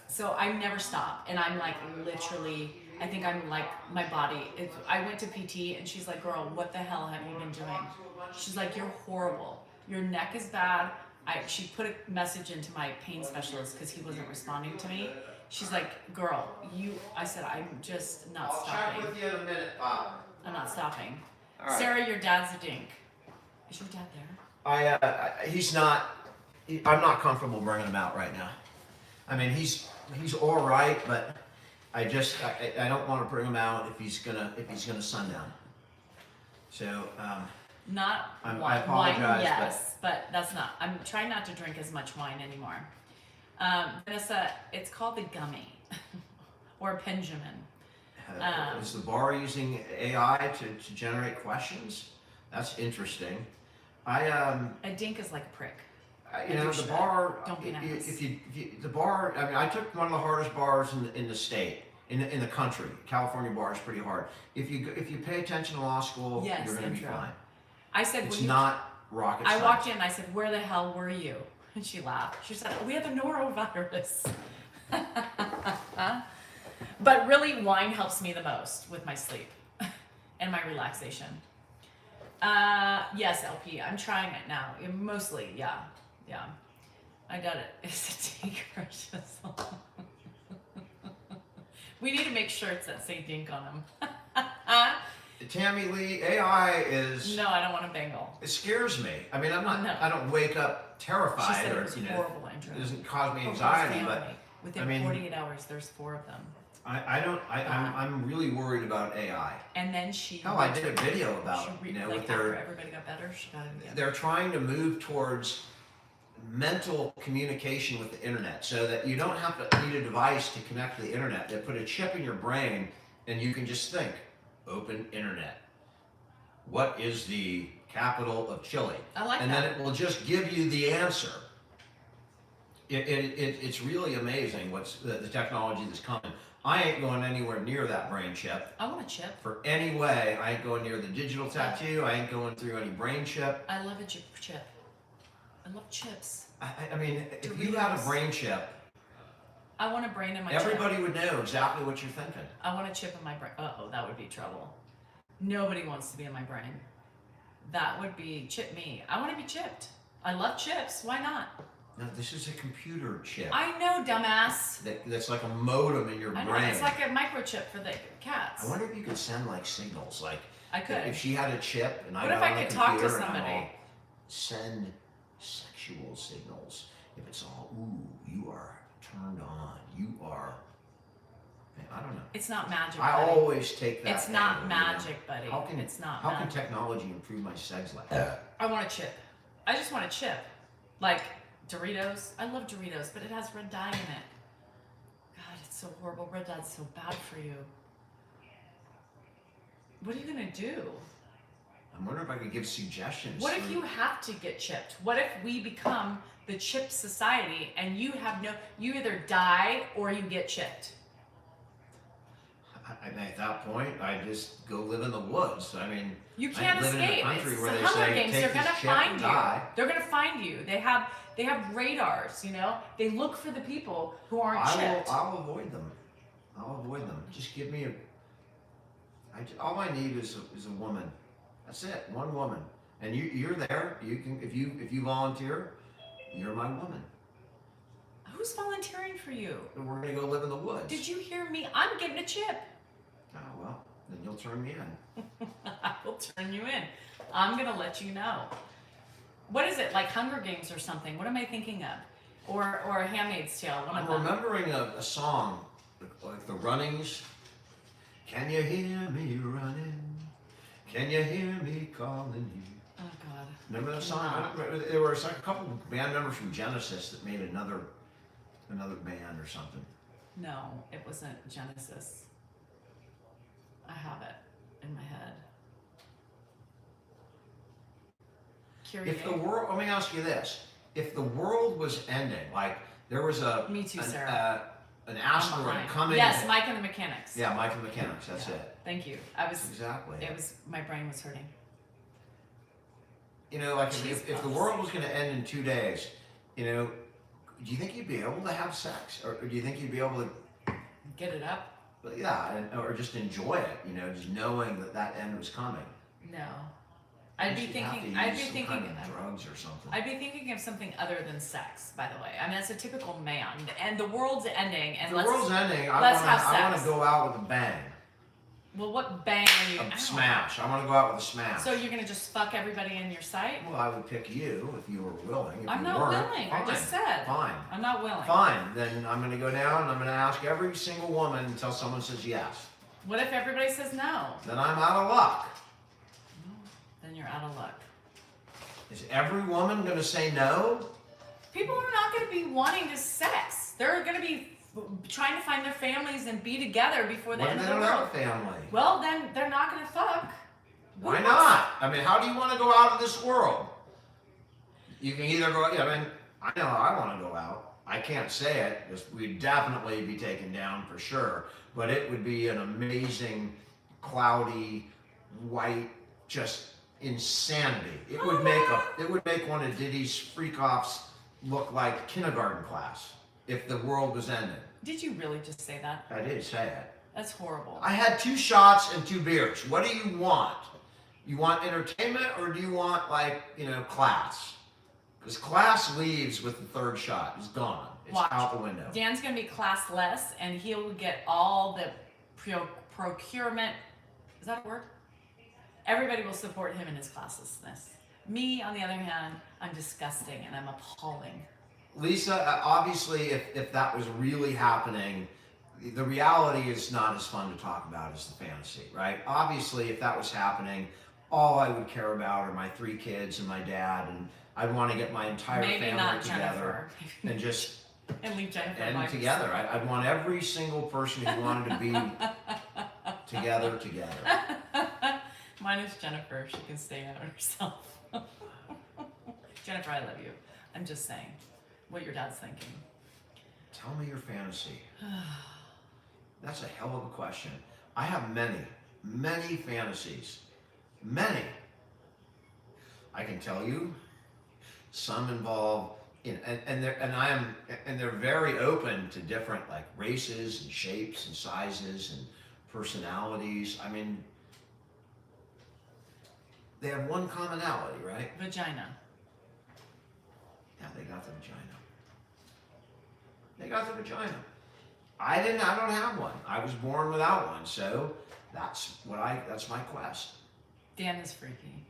So I never stop, and I'm like literally. I think I'm like my body. I went to PT, and she's like, "Girl, what the hell have you been doing?" She's like, "You're horrible. Your neck is bad." She put a message into my pain specialist because he wasn't responding to me. She's like, "Girl, you." I said, "I'm just not I'll stopping. check with you in a minute, Pop. I'm not stopping." Alright. Sarah, your dad's a dink. Is your dad there? He's not. I'm not comfortable bringing him out right now. I mean, he's all right, but I don't want to bring him out if he's gonna sundown. So Not I wine. apologize, Wine, yes, but that's not. I'm trying not to drink as much wine anymore. Vanessa, it's called the gummy or Benjamin. is the bar using AI to generate questions? That's interesting. A dink is like a prick. You know, the bar. Don't be nice. If you the bar. I mean, I took one of the hardest bars in the state, in the country. California bar is pretty hard. If you pay attention to law school, Yes, you're going to be intro. fine. I said, It's "Will you-" not rocket science. I walked in and I said, "Where the hell were you?" And she laughed. She said, "We have the norovirus." But really, wine helps me the most with my sleep and my relaxation. Yes, LP, I'm trying it now. Mostly, yeah. I got it. It's a dink precious. We need to make shirts that say dink on them. Tammy Lee, AI is. No, I don't want a Bengal. It scares me. I mean, I'm not. No. I don't wake up terrified She said or it was horrible intro. It doesn't cause me For anxiety, whole but family. Within I mean- 48 hours, there's 4 of them. I'm really worried about AI. And then she. Hell, I did a video about she it. like With after their. everybody got better, she got it again. They're trying to move towards mental communication with the internet, so that you don't have to need a device to connect to the internet. They put a chip in your brain, and you can just think, "Open internet. What is the capital of Chile?" I like and that. then it will just give you the answer. It's really amazing what's the technology that's coming. I ain't going anywhere near that brain chip. I want a chip. For any way, I ain't going near the digital tattoo. I ain't going through any brain chip. I love a chip. I love chips. I mean, if you had a Doritos. brain chip, I want a brain in my everybody chip. would know exactly what you're thinking. I want a chip in my brain. Uh-oh, that would be trouble. Nobody wants to be in my brain. That would be chip me. I want to be chipped. I love chips. Why not? No, this is a computer chip. I know, dumbass. That's like a modem in your I know. brain. It's like a microchip for the cats. I wonder if you could send like signals, like I could. if she had a chip and I What got if I on the could talk to computer and I'm somebody? all, send sexual signals. If it's all, ooh, you are turned on. You are. Man, I don't know. It's not magic. I buddy. always take that. It's not angle, you know. magic, buddy. How can It's not How can magic. technology improve my sex life? I want a chip. I just want a chip. Like Doritos. I love Doritos, but it has red dye in it. God, it's so horrible. Red dye's so bad for you. What are you gonna do? I'm wondering if I could give suggestions. What if you have to get chipped? What if we become the chip society and you either die or you get chipped? At that point, I just go live in the woods. I mean, You can't I live escape. in a country It's where the they Hunger say, Games. take They're this gonna chip find and you. die. They're gonna find you. They have radars. They look for the people who aren't chipped. I'll avoid them. Just give me all I need is a woman. That's it. One woman. And you're there. You can if you volunteer, you're my woman. Who's volunteering for you? And we're gonna go live in the woods. Did you hear me? I'm getting a chip. Oh well, then you'll turn me in. I will turn you in. I'm gonna let you know. What is it, like Hunger Games or something? What am I thinking of? Or a Handmaid's Tale? One of I'm them. remembering a song, like the Runnings. Can you hear me running? Can you hear me calling you? Oh God. Remember that song? No. There were like a couple of band members from Genesis that made another band or something. No, it wasn't Genesis. I have it in my head. If the world, let me ask you this: if the world was ending, like there was Me too, Sarah. an asteroid coming. Yes, Mike and the Mechanics. Yeah, Mike and the Mechanics. That's it. Thank you. Exactly. My brain was hurting. Like if the world was going to end in 2 days, do you think you'd be able to have sex, or do you think you'd be able to get it up? Yeah, or just enjoy it, just knowing that end was coming. No. I'd be thinking drugs or something. I'd be thinking of something other than sex, by the way. I mean, that's a typical man. And the world's ending, and I want to go out with a bang. Well, what bang are you? A smash. I want to go out with a smash. So you're gonna just fuck everybody in your sight? Well, I would pick you if you were willing. If I'm you not weren't, willing. fine. I just said. Fine. I'm not willing. Fine. Then I'm going to go down and I'm going to ask every single woman until someone says yes. What if everybody says no? Then I'm out of luck. Then you're out of luck. Is every woman going to say no? People are not going to be wanting to sex. They're going to be trying to find their families and be together before the end of the world. What if they don't have a family? Well, then they're not going to fuck. Why not? I mean, how do you want to go out of this world? You can either go, I know I want to go out. I can't say it, because we'd definitely be taken down for sure. But it would be an amazing, cloudy, white, just insanity. It would make one of Diddy's freak-offs look like kindergarten class if the world was ending. Did you really just say that? I did say it. That's horrible. I had 2 shots and 2 beers. What do you want? You want entertainment, or do you want, class? Because class leaves with the 3rd shot. It's gone. It's out the window. Dan's going to be classless, and he'll get all the procurement. Is that a word? Everybody will support him in his classlessness. Me, on the other hand, I'm disgusting, and I'm appalling. Lisa, obviously, if that was really happening, the reality is not as fun to talk about as the fantasy, right? Obviously, if that was happening, all I would care about are my 3 kids and my dad, and I'd want to get my entire family together and just and leave Jennifer end together. I'd want every single person who wanted to be together. Mine is Jennifer. She can stay out herself. Jennifer, I love you. I'm just saying what your dad's thinking. Tell me your fantasy. That's a hell of a question. I have many fantasies. Many. I can tell you, some involve they're very open to different races and shapes and sizes and personalities. I mean, they have one commonality, right? Vagina. Yeah, they got the vagina. I don't have one. I was born without one, so that's my quest. Dan is freaky.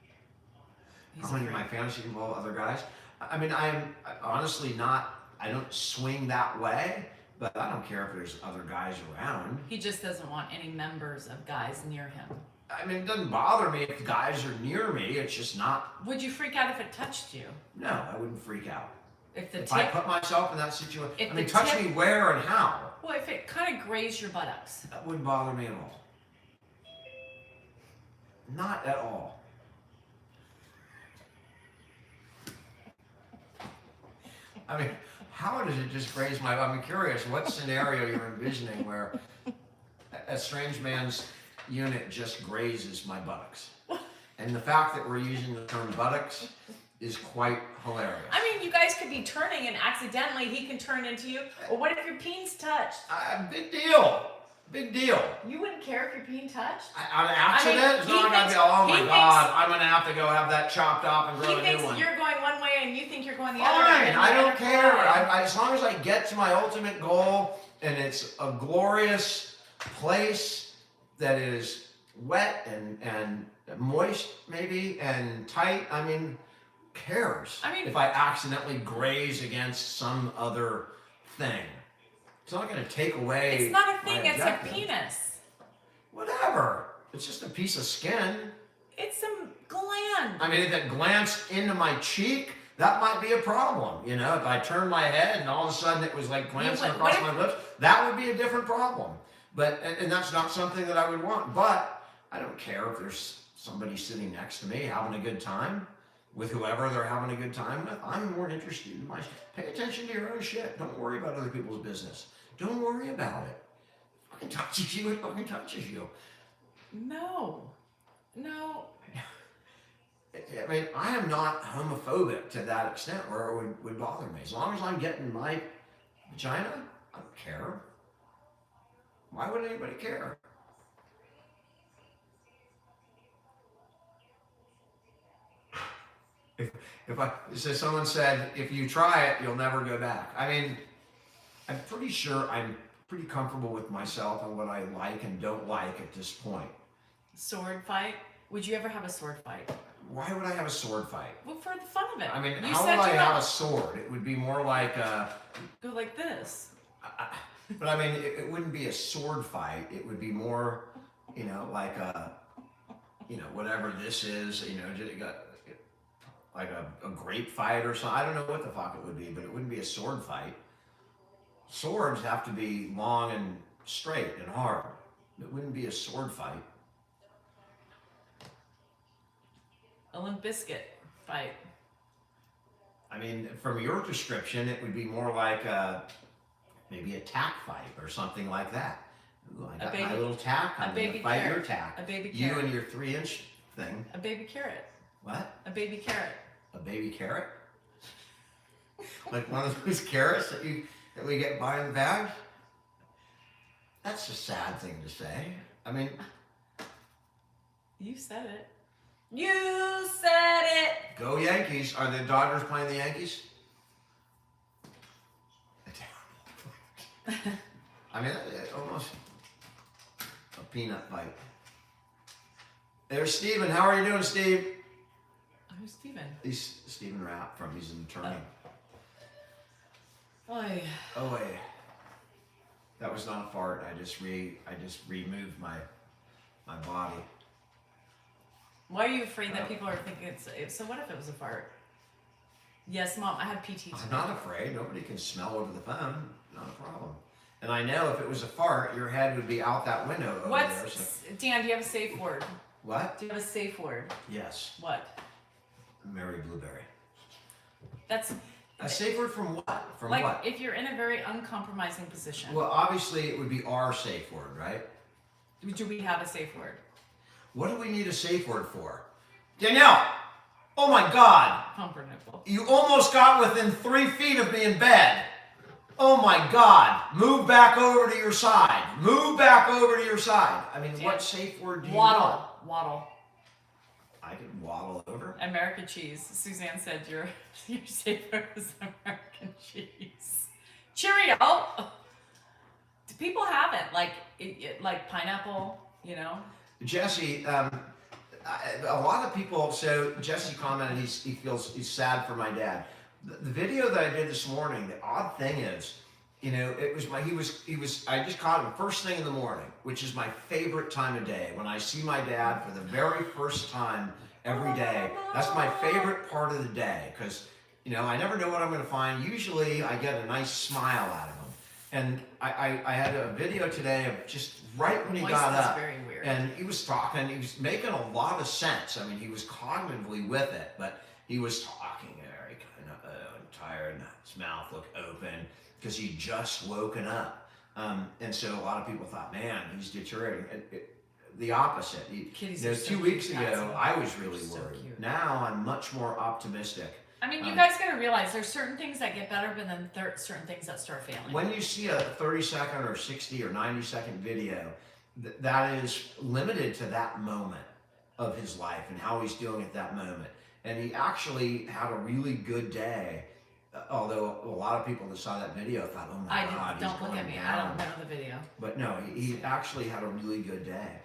How many of my fantasies involve other guys? I mean, I'm honestly not, I don't swing that way, but I don't care if there's other guys around. He just doesn't want any members of guys near him. I mean, it doesn't bother me if the guys are near me, it's just not. Would you freak out if it touched you? No, I wouldn't freak out. If I put myself in that situation, touch me where and how? Well, if it kind of grazed your buttocks. That wouldn't bother me at all. Not at all. I mean, how does it just graze my? I'm curious. What scenario you're envisioning where a strange man's unit just grazes my buttocks? And the fact that we're using the term buttocks is quite hilarious. I mean, you guys could be turning and accidentally he can turn into you. Or what if your peen's touched? Big deal. Big deal. You wouldn't care if your peen touched? On accident? I mean, it's he not gonna thinks- be, oh my he God, I'm gonna have to go have that chopped off and He grow a thinks new one. you're going one way and you think you're going the other way. Fine, and I the don't other care. way. As long as I get to my ultimate goal and it's a glorious place that is wet and moist maybe and tight, I mean, cares I mean- if I accidentally graze against some other thing. It's not going to take away. It's not a my thing, it's a objective. penis. Whatever. It's just a piece of skin. It's some gland. I mean, if it glanced into my cheek, that might be a problem. You know, if I turned my head and all of a sudden it was like glancing what across if- my lips, that would be a different problem. But and that's not something that I would want. But I don't care if there's somebody sitting next to me having a good time with whoever they're having a good time with. I'm more interested in my. Pay attention to your own shit. Don't worry about other people's business. Don't worry about it. It fucking touches you. It fucking touches you. No. No. I mean, I am not homophobic to that extent where it would bother me. As long as I'm getting my vagina, I don't care. Why would anybody care? So someone said, if you try it, you'll never go back. I mean, I'm pretty sure I'm pretty comfortable with myself and what I like and don't like at this point. Sword fight? Would you ever have a sword fight? Why would I have a sword fight? Well, for the fun of it. I mean, you how said would I you have don't a sword? It would be more like go like this. but I mean, it wouldn't be a sword fight. It would be more, you know, like whatever this is, you know, just got like a grape fight or something. I don't know what the fuck it would be, but it wouldn't be a sword fight. Swords have to be long and straight and hard. It wouldn't be a sword fight. A Limp Biscuit fight. I mean, from your description, it would be more like maybe a tack fight or something like that. Ooh, I got my little tack. I'm baby gonna fight your carrot. tack. A baby You carrot. and your 3-inch thing. A baby carrot. What? A baby carrot. A baby carrot? Like one of those carrots that we get by in the bag? That's a sad thing to say. I mean, You said it. You said it. go Yankees. Are the Dodgers playing the Yankees? I mean, almost a peanut fight. There's Steven. How are you doing, Steve? Who's Steven? He's Stephen Rapp he's an attorney. Oy. Oh wait. That was not a fart. I just removed my body. Why are you afraid that people are thinking so what if it was a fart? Yes, Mom, I have PT I'm today. not afraid. Nobody can smell over the phone. Not a problem. And I know if it was a fart, your head would be out that window over there. So. Dan, do you have a safe word? What? Do you have a safe word? Yes. What? Mary Blueberry. That's A safe word from what? From like what? if you're in a very uncompromising position. Well, obviously it would be our safe word, right? Do we have a safe word? What do we need a safe word for? Danielle! Oh my God! Pumpernickel. You almost got within 3 feet of me in bed. Oh my God! Move back over to your side. Move back over to your side. I mean, Dan, what safe word do you Waddle. want? Waddle. I could waddle over. American cheese. Suzanne said your safe word is American cheese. Cheerio. Do people have it? Like pineapple, you know? Jesse, a lot of people. So Jesse commented he's sad for my dad. The video that I did this morning. The odd thing is, you know, it was I just caught him first thing in the morning, which is my favorite time of day. When I see my dad for the very first time every day, that's my favorite part of the day because, you know, I never know what I'm going to find. Usually I get a nice smile out of him. And I had a video today of just right when he Voice got is up. very weird. And he was talking, he was making a lot of sense. I mean, he was cognitively with it, but he was talking very kind of tired, and his mouth looked open because he'd just woken up. And so a lot of people thought, man, he's deteriorating. The opposite. Kitties You know, are so 2 weeks cute, ago, Patsy. I was really So worried. cute. Now I'm much more optimistic. I mean, you guys gotta realize there's certain things that get better, but then certain things that start failing. When you see a 30-second or 60 or 90-second video, that is limited to that moment of his life and how he's doing at that moment. And he actually had a really good day, although a lot of people that saw that video thought, oh my God, Don't he's look going at me. down. I don't know the video. But no, he actually had a really good day.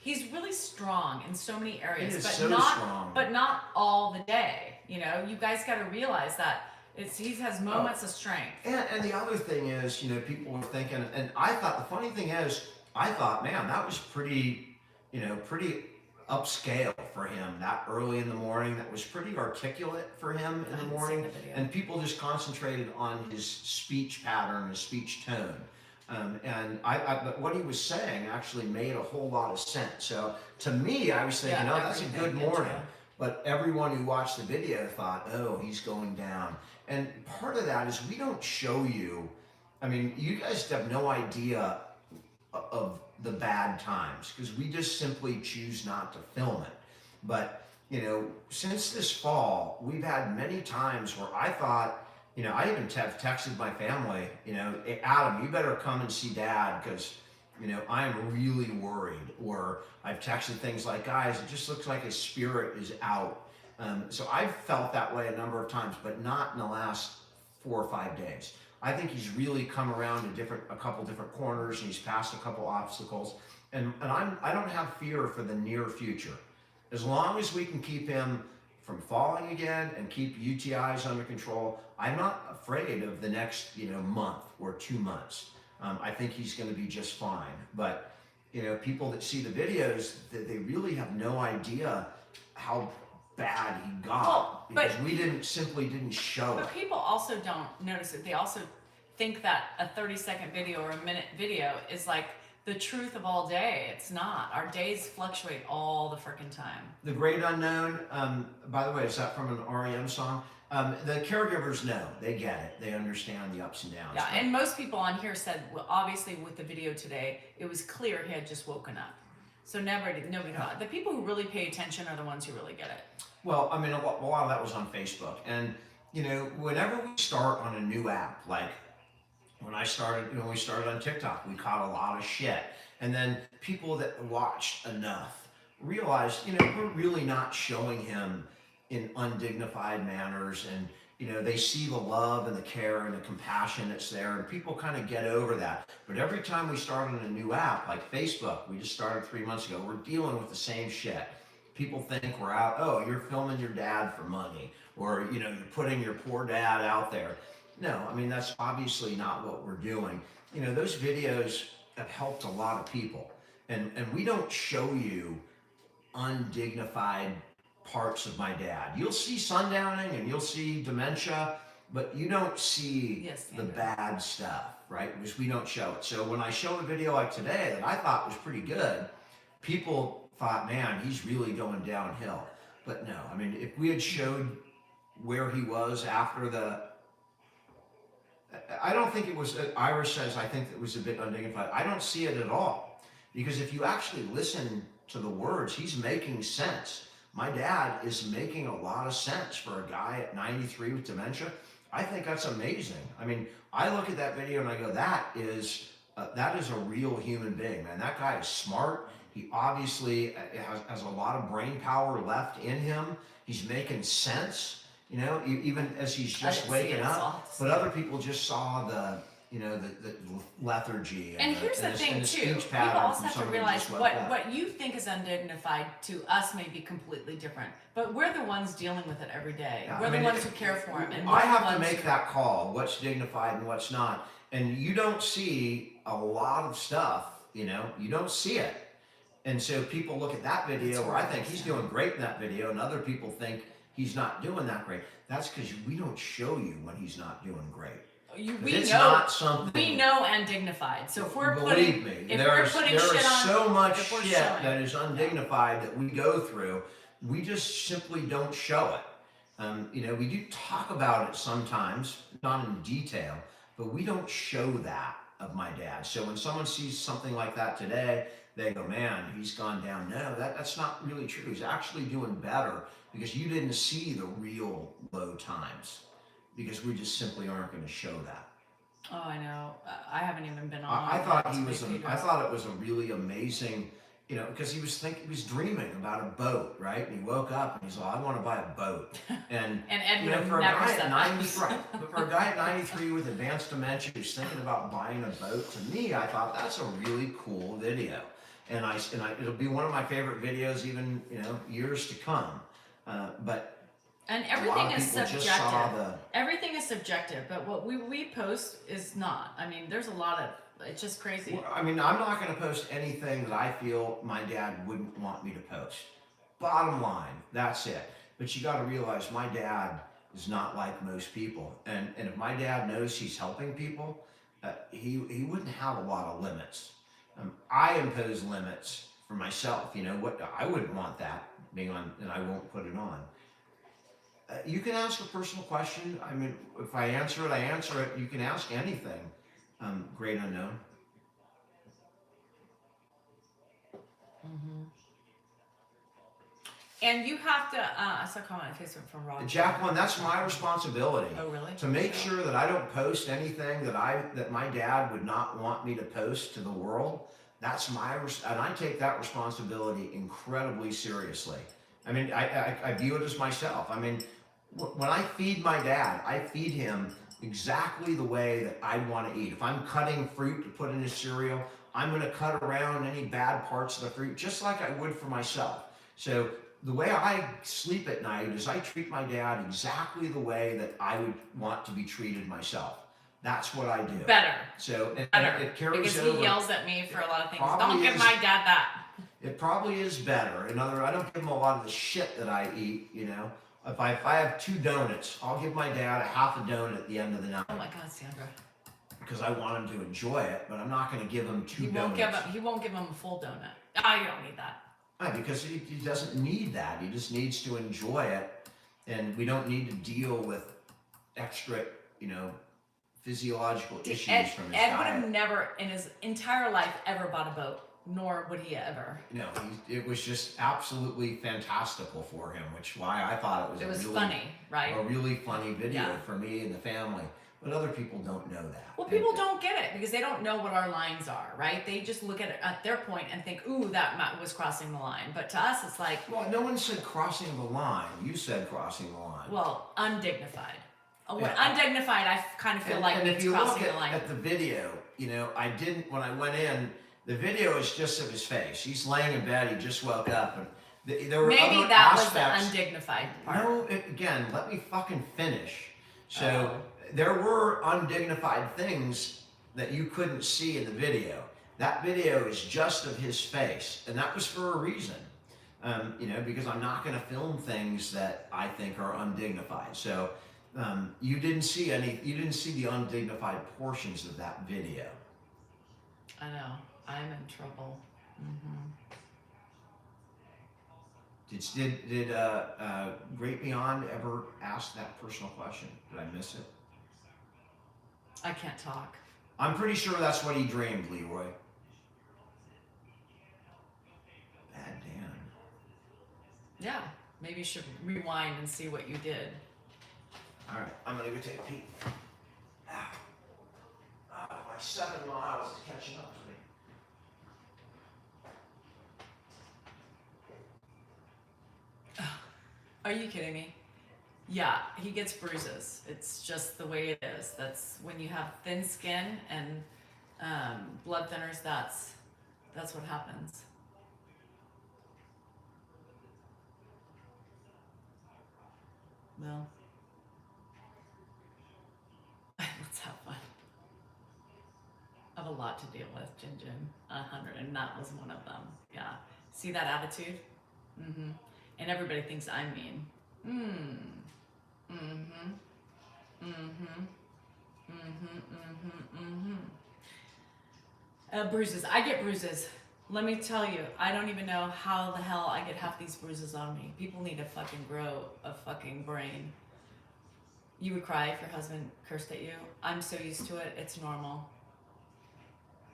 He's really strong in so many areas, He is but so not strong. but not all the day. You know, you guys got to realize that he has moments of strength. And the other thing is, you know, people were thinking, and I thought, the funny thing is, I thought, man, that was pretty upscale for him that early in the morning. That was pretty articulate for him in the morning. The video. And people just concentrated on his speech pattern, his speech tone. But what he was saying actually made a whole lot of sense. So to me, I was thinking, oh, that's a good everything, morning. intro. But everyone who watched the video thought, oh, he's going down. And part of that is we don't show you, I mean, you guys have no idea of the bad times because we just simply choose not to film it. But, you know, since this fall, we've had many times where I thought, you know, I even have texted my family, you know, hey, Adam, you better come and see Dad because, you know, I'm really worried. Or I've texted things like, guys, it just looks like his spirit is out. So I've felt that way a number of times, but not in the last 4 or 5 days. I think he's really come around a couple different corners, and he's passed a couple obstacles. And I don't have fear for the near future. As long as we can keep him from falling again and keep UTIs under control, I'm not afraid of the next, you know, month or 2 months. I think he's going to be just fine. But, you know, people that see the videos, they really have no idea how bad he got, Well, but- because we simply didn't show it. But people also don't notice it. They also think that a 30-second video or a minute video is like the truth of all day. It's not. Our days fluctuate all the frickin' time. The Great Unknown, by the way, is that from an REM song? The caregivers know, they get it, they understand the ups and downs. Yeah, and most people on here said, well, obviously with the video today, it was clear he had just woken up. So nobody thought. The people who really pay attention are the ones who really get it. Well, I mean, a lot of that was on Facebook. And, you know, whenever we start on a new app, like when we started on TikTok, we caught a lot of shit. And then people that watched enough realized, you know, we're really not showing him in undignified manners, and you know, they see the love and the care and the compassion that's there, and people kind of get over that. But every time we start on a new app like Facebook, we just started 3 months ago, we're dealing with the same shit. People think we're out, oh, you're filming your dad for money, or you know, you're putting your poor dad out there. No, I mean, that's obviously not what we're doing. You know, those videos have helped a lot of people, and we don't show you undignified parts of my dad. You'll see sundowning and you'll see dementia, but you don't see the bad stuff, right? Because we don't show it. So when I show a video like today that I thought was pretty good, people thought, man, he's really going downhill. But no, I mean, if we had showed where he was after I don't think it was, Irish says, I think it was a bit undignified. I don't see it at all. Because if you actually listen to the words, he's making sense. My dad is making a lot of sense for a guy at 93 with dementia. I think that's amazing. I mean, I look at that video and I go, that is a real human being, man. That guy is smart. He obviously has a lot of brain power left in him. He's making sense, you know, even as he's just waking up. But other people just saw the lethargy and here's the thing too, people also have to realize what you think is undignified to us may be completely different, but we're the ones dealing with it every day. Yeah, we're the ones who care for him, and I have to make that call, what's dignified and what's not. And you don't see a lot of stuff, you know, you don't see it. And so people look at that video where I think he's doing great in that video, and other people think he's not doing that great. That's because we don't show you when he's not doing great. We know undignified. So if we're putting, there is so much shit that is undignified that we go through. We just simply don't show it. You know, we do talk about it sometimes, not in detail, but we don't show that of my dad. So when someone sees something like that today, they go, man, he's gone down. No, that's not really true. He's actually doing better because you didn't see the real low times because we just simply aren't going to show that. Oh, I know. I haven't even been on. I thought to he was. make I videos. thought it was a really amazing, you know, because he was dreaming about a boat, right? And he woke up and he's like, I want to buy a boat. And And Ed you would know, have for a never guy said at that. 90, right, but for a guy at 93 with advanced dementia who's thinking about buying a boat, to me, I thought that's a really cool video, and it'll be one of my favorite videos, even years to come. But And a lot everything of is people just subjective. saw the. Everything is subjective, but what we post is not. I mean, there's a lot of. It's just crazy. Well, I mean, I'm not going to post anything that I feel my dad wouldn't want me to post. Bottom line, that's it. But you got to realize my dad is not like most people, and if my dad knows he's helping people, he wouldn't have a lot of limits. I impose limits for myself. You know what? I wouldn't want that being on, and I won't put it on. You can ask a personal question. I mean, if I answer it, I answer it. You can ask anything. Great unknown. Mm-hmm. And you have to. I saw a comment on Facebook from Rob. Jacqueline, that's my responsibility. Oh, really? To make sure that I don't post anything that my dad would not want me to post to the world. That's and I take that responsibility incredibly seriously. I mean, I view it as myself. I mean, when I feed my dad, I feed him exactly the way that I want to eat. If I'm cutting fruit to put in his cereal, I'm going to cut around any bad parts of the fruit just like I would for myself. So the way I sleep at night is I treat my dad exactly the way that I would want to be treated myself. That's what I do. Better. So and Better. it carries because over. he yells at me for a lot of things. Probably Don't give is. my dad that. It probably is better. I don't give him a lot of the shit that I eat, you know. If I have 2 donuts, I'll give my dad a half a donut at the end of the night Oh my God, Sandra. because I want him to enjoy it, but I'm not going to give him 2 He donuts. won't give him a full donut. Oh, you don't need that. Right, because he doesn't need that. He just needs to enjoy it, and we don't need to deal with extra, physiological issues Ed, from his Ed would have diet. never in his entire life ever bought a boat, nor would he ever. No, it was just absolutely fantastical for him, which why I thought it was Funny, right? a really funny video Yeah. for me and the family. But other people don't know that. Well, people don't get it because they don't know what our lines are, right? They just look at it at their point and think, ooh, that was crossing the line. But to us, it's like, Well, no one said crossing the line. You said crossing the line. well, undignified. Yeah. Undignified, I kind of feel like and if it's you look crossing the line. at the video, I didn't, when I went in, the video is just of his face. He's laying in bed, he just woke up, and there were Maybe other that aspects. was the undignified part. No, again, let me fucking finish. So Oh. there were undignified things that you couldn't see in the video. That video is just of his face, and that was for a reason. Because I'm not going to film things that I think are undignified. So you didn't see the undignified portions of that video. I know. I'm in trouble. Mm-hmm. Did Great Beyond ever ask that personal question? Did I miss it? I can't talk. I'm pretty sure that's what he dreamed, Leroy. Bad Dan. Yeah. Maybe you should rewind and see what you did. All right, I'm gonna go take a peek. My 7 miles is catching up to me. Are you kidding me? Yeah, he gets bruises. It's just the way it is. That's when you have thin skin and blood thinners. That's what happens. Well, let's have fun. I have a lot to deal with, Jin, 100, and that was one of them. Yeah. See that attitude? Mm-hmm. And everybody thinks I'm mean. Mm-hmm. Mm-hmm. Mm-hmm. Mm-hmm. Mm-hmm. Bruises. I get bruises. Let me tell you, I don't even know how the hell I get half these bruises on me. People need to fucking grow a fucking brain. You would cry if your husband cursed at you. I'm so used to it. It's normal.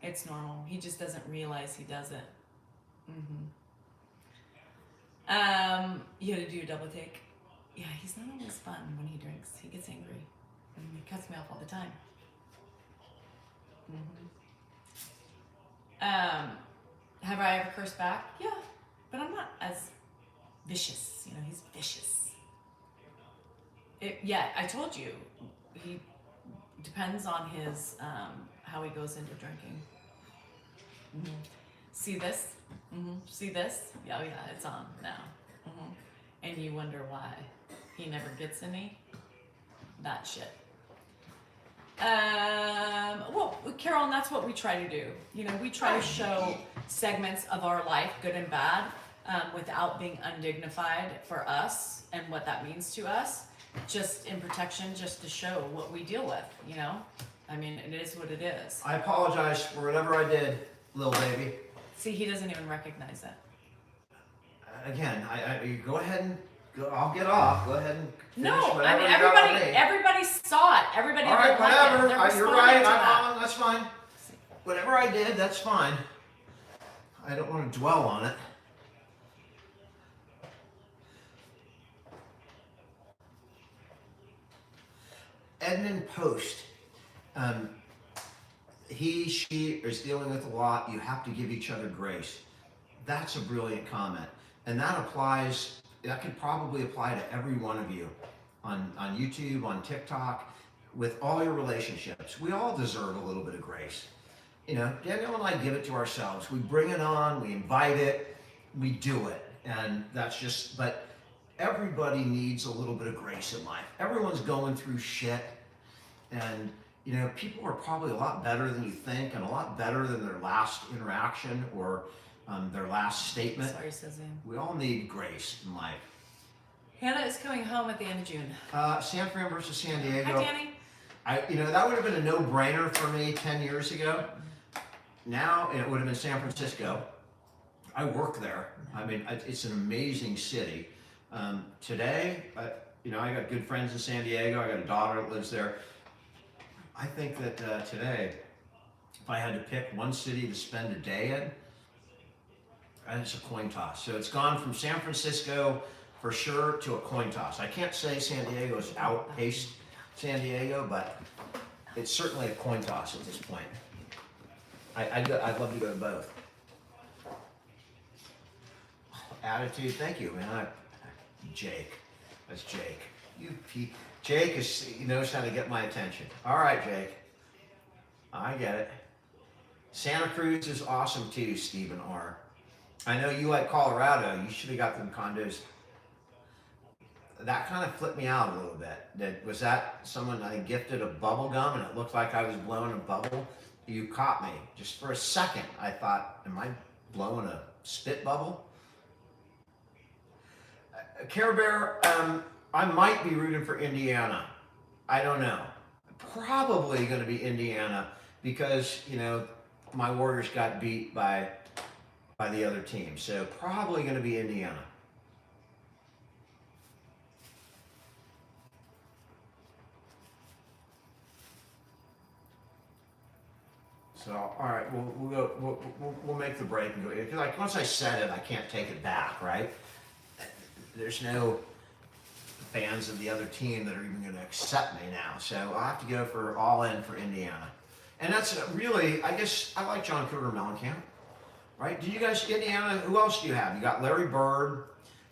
It's normal. He just doesn't realize he does it. You had to do a double take. Yeah, he's not always fun when he drinks. He gets angry. And he cuts me off all the time. Have I ever cursed back? Yeah, but I'm not as vicious. You know, he's vicious. Yeah, I told you. He depends on his how he goes into drinking. See this? See this? Oh yeah, it's on now. And you wonder why he never gets any? That shit. Well, Carol, and that's what we try to do. You know, we try to show segments of our life, good and bad, without being undignified for us and what that means to us. Just in protection, just to show what we deal with, you know? I mean, it is what it is. I apologize for whatever I did, little baby. See, he doesn't even recognize it. Again, you go ahead and go. I'll get off. Go ahead and finish No, I whatever mean, you got on me. everybody saw it. Everybody All right, didn't like whatever. it. They're You're responding right. to that. That's fine. Whatever I did, that's fine. I don't want to dwell on it. Edmund Post. He, she is dealing with a lot. You have to give each other grace. That's a brilliant comment. And that applies, that could probably apply to every one of you on YouTube, on TikTok, with all your relationships. We all deserve a little bit of grace. You know, Danielle and I give it to ourselves. We bring it on, we invite it, we do it. And that's just, but everybody needs a little bit of grace in life. Everyone's going through shit. And, you know, people are probably a lot better than you think and a lot better than their last interaction or their last statement. Sorry, Suzanne. We all need grace in life. Hannah is coming home at the end of June. San Fran versus San Diego. Hi, Danny. That would have been a no-brainer for me 10 years ago. Now it would have been San Francisco. I work there. I mean, it's an amazing city. Today, I got good friends in San Diego. I got a daughter that lives there. I think that today, if I had to pick one city to spend a day in, it's a coin toss. So it's gone from San Francisco for sure to a coin toss. I can't say San Diego's outpaced San Diego, but it's certainly a coin toss at this point. I'd love to go to both. Attitude, thank you, man. Jake, that's Jake. Jake he knows how to get my attention. All right, Jake. I get it. Santa Cruz is awesome too, Stephen R. I know you like Colorado. You should have got them condos. That kind of flipped me out a little bit. Was that someone I gifted a bubble gum and it looked like I was blowing a bubble? You caught me. Just for a second, I thought, am I blowing a spit bubble? Care Bear, I might be rooting for Indiana. I don't know. Probably going to be Indiana because, my Warriors got beat by the other team. So probably going to be Indiana. So, all right, we'll go. We'll make the break and go. Because like once I said it, I can't take it back, right? There's no fans of the other team that are even going to accept me now. So I'll have to go for all in for Indiana. And that's really, I guess, I like John Cougar Mellencamp, right? Do you guys, Indiana, who else do you have? You got Larry Bird,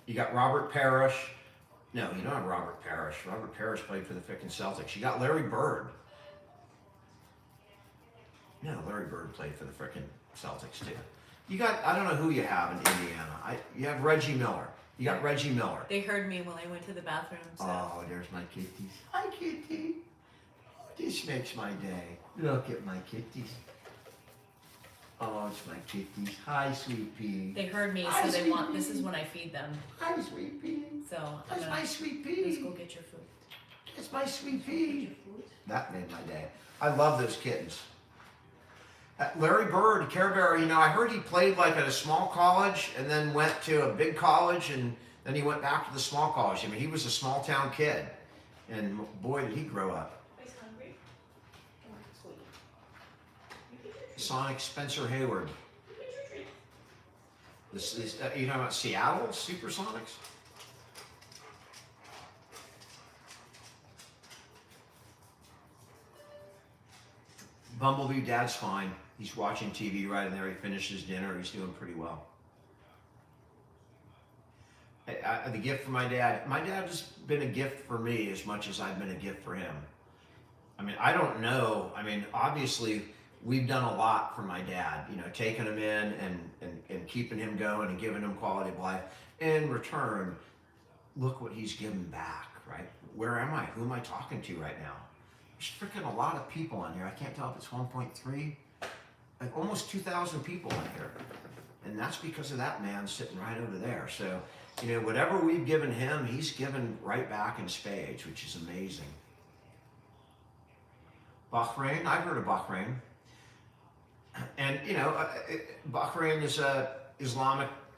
you got Robert Parrish. No, you don't have Robert Parrish. Robert Parrish played for the frickin' Celtics. You got Larry Bird. No, Larry Bird played for the frickin' Celtics too. You got, I don't know who you have in Indiana. You have Reggie Miller. You got Reggie Miller. They heard me when I went to the bathroom. So. Oh, there's my kitties. Hi, kitty. Oh, this makes my day. Look at my kitties. Oh, it's my kitties. Hi, sweet pea. They heard me, Hi, so they want. pea. This is when I feed them. Hi, sweet pea. So That's my sweet let's pea. go get your food. That's my sweet pea. That made my day. I love those kittens. Larry Bird, Care Bear, you know, I heard he played like at a small college and then went to a big college and then he went back to the small college. I mean, he was a small town kid. And boy, did he grow up. He's hungry. Sonic Spencer Hayward. This is, you know about Seattle Supersonics? Bumblebee, Dad's fine. He's watching TV right in there. He finished his dinner. He's doing pretty well. The gift for my dad has been a gift for me as much as I've been a gift for him. I mean, I don't know. I mean, obviously, we've done a lot for my dad, you know, taking him in and keeping him going and giving him quality of life. In return, look what he's given back, right? Where am I? Who am I talking to right now? There's freaking a lot of people on here. I can't tell if it's 1.3, like almost 2,000 people on here. And that's because of that man sitting right over there. So, you know, whatever we've given him, he's given right back in spades, which is amazing. Bahrain, I've heard of Bahrain. And, you know, Bahrain is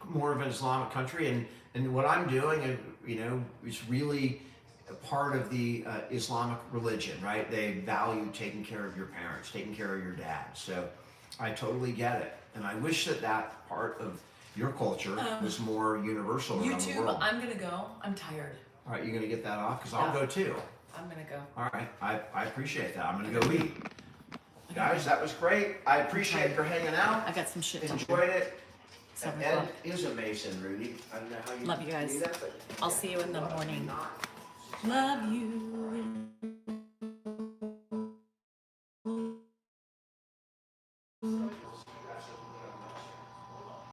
more of an Islamic country. And what I'm doing, you know, is really a part of the Islamic religion, right? They value taking care of your parents, taking care of your dad. So I totally get it. And I wish that part of your culture was more universal around the YouTube, world. I'm gonna go. I'm tired. All right, you're going to get that off? Because I'll go too. I'm gonna go. All right, I appreciate that. I'm going to go eat. Guys, that was great. I appreciate your hanging out. I got some shit to do. Enjoyed it. 7 Ed o'clock. is a Mason, Rudy. I don't know how you Love you guys. do that, but I'll see you in the morning. not. Love you.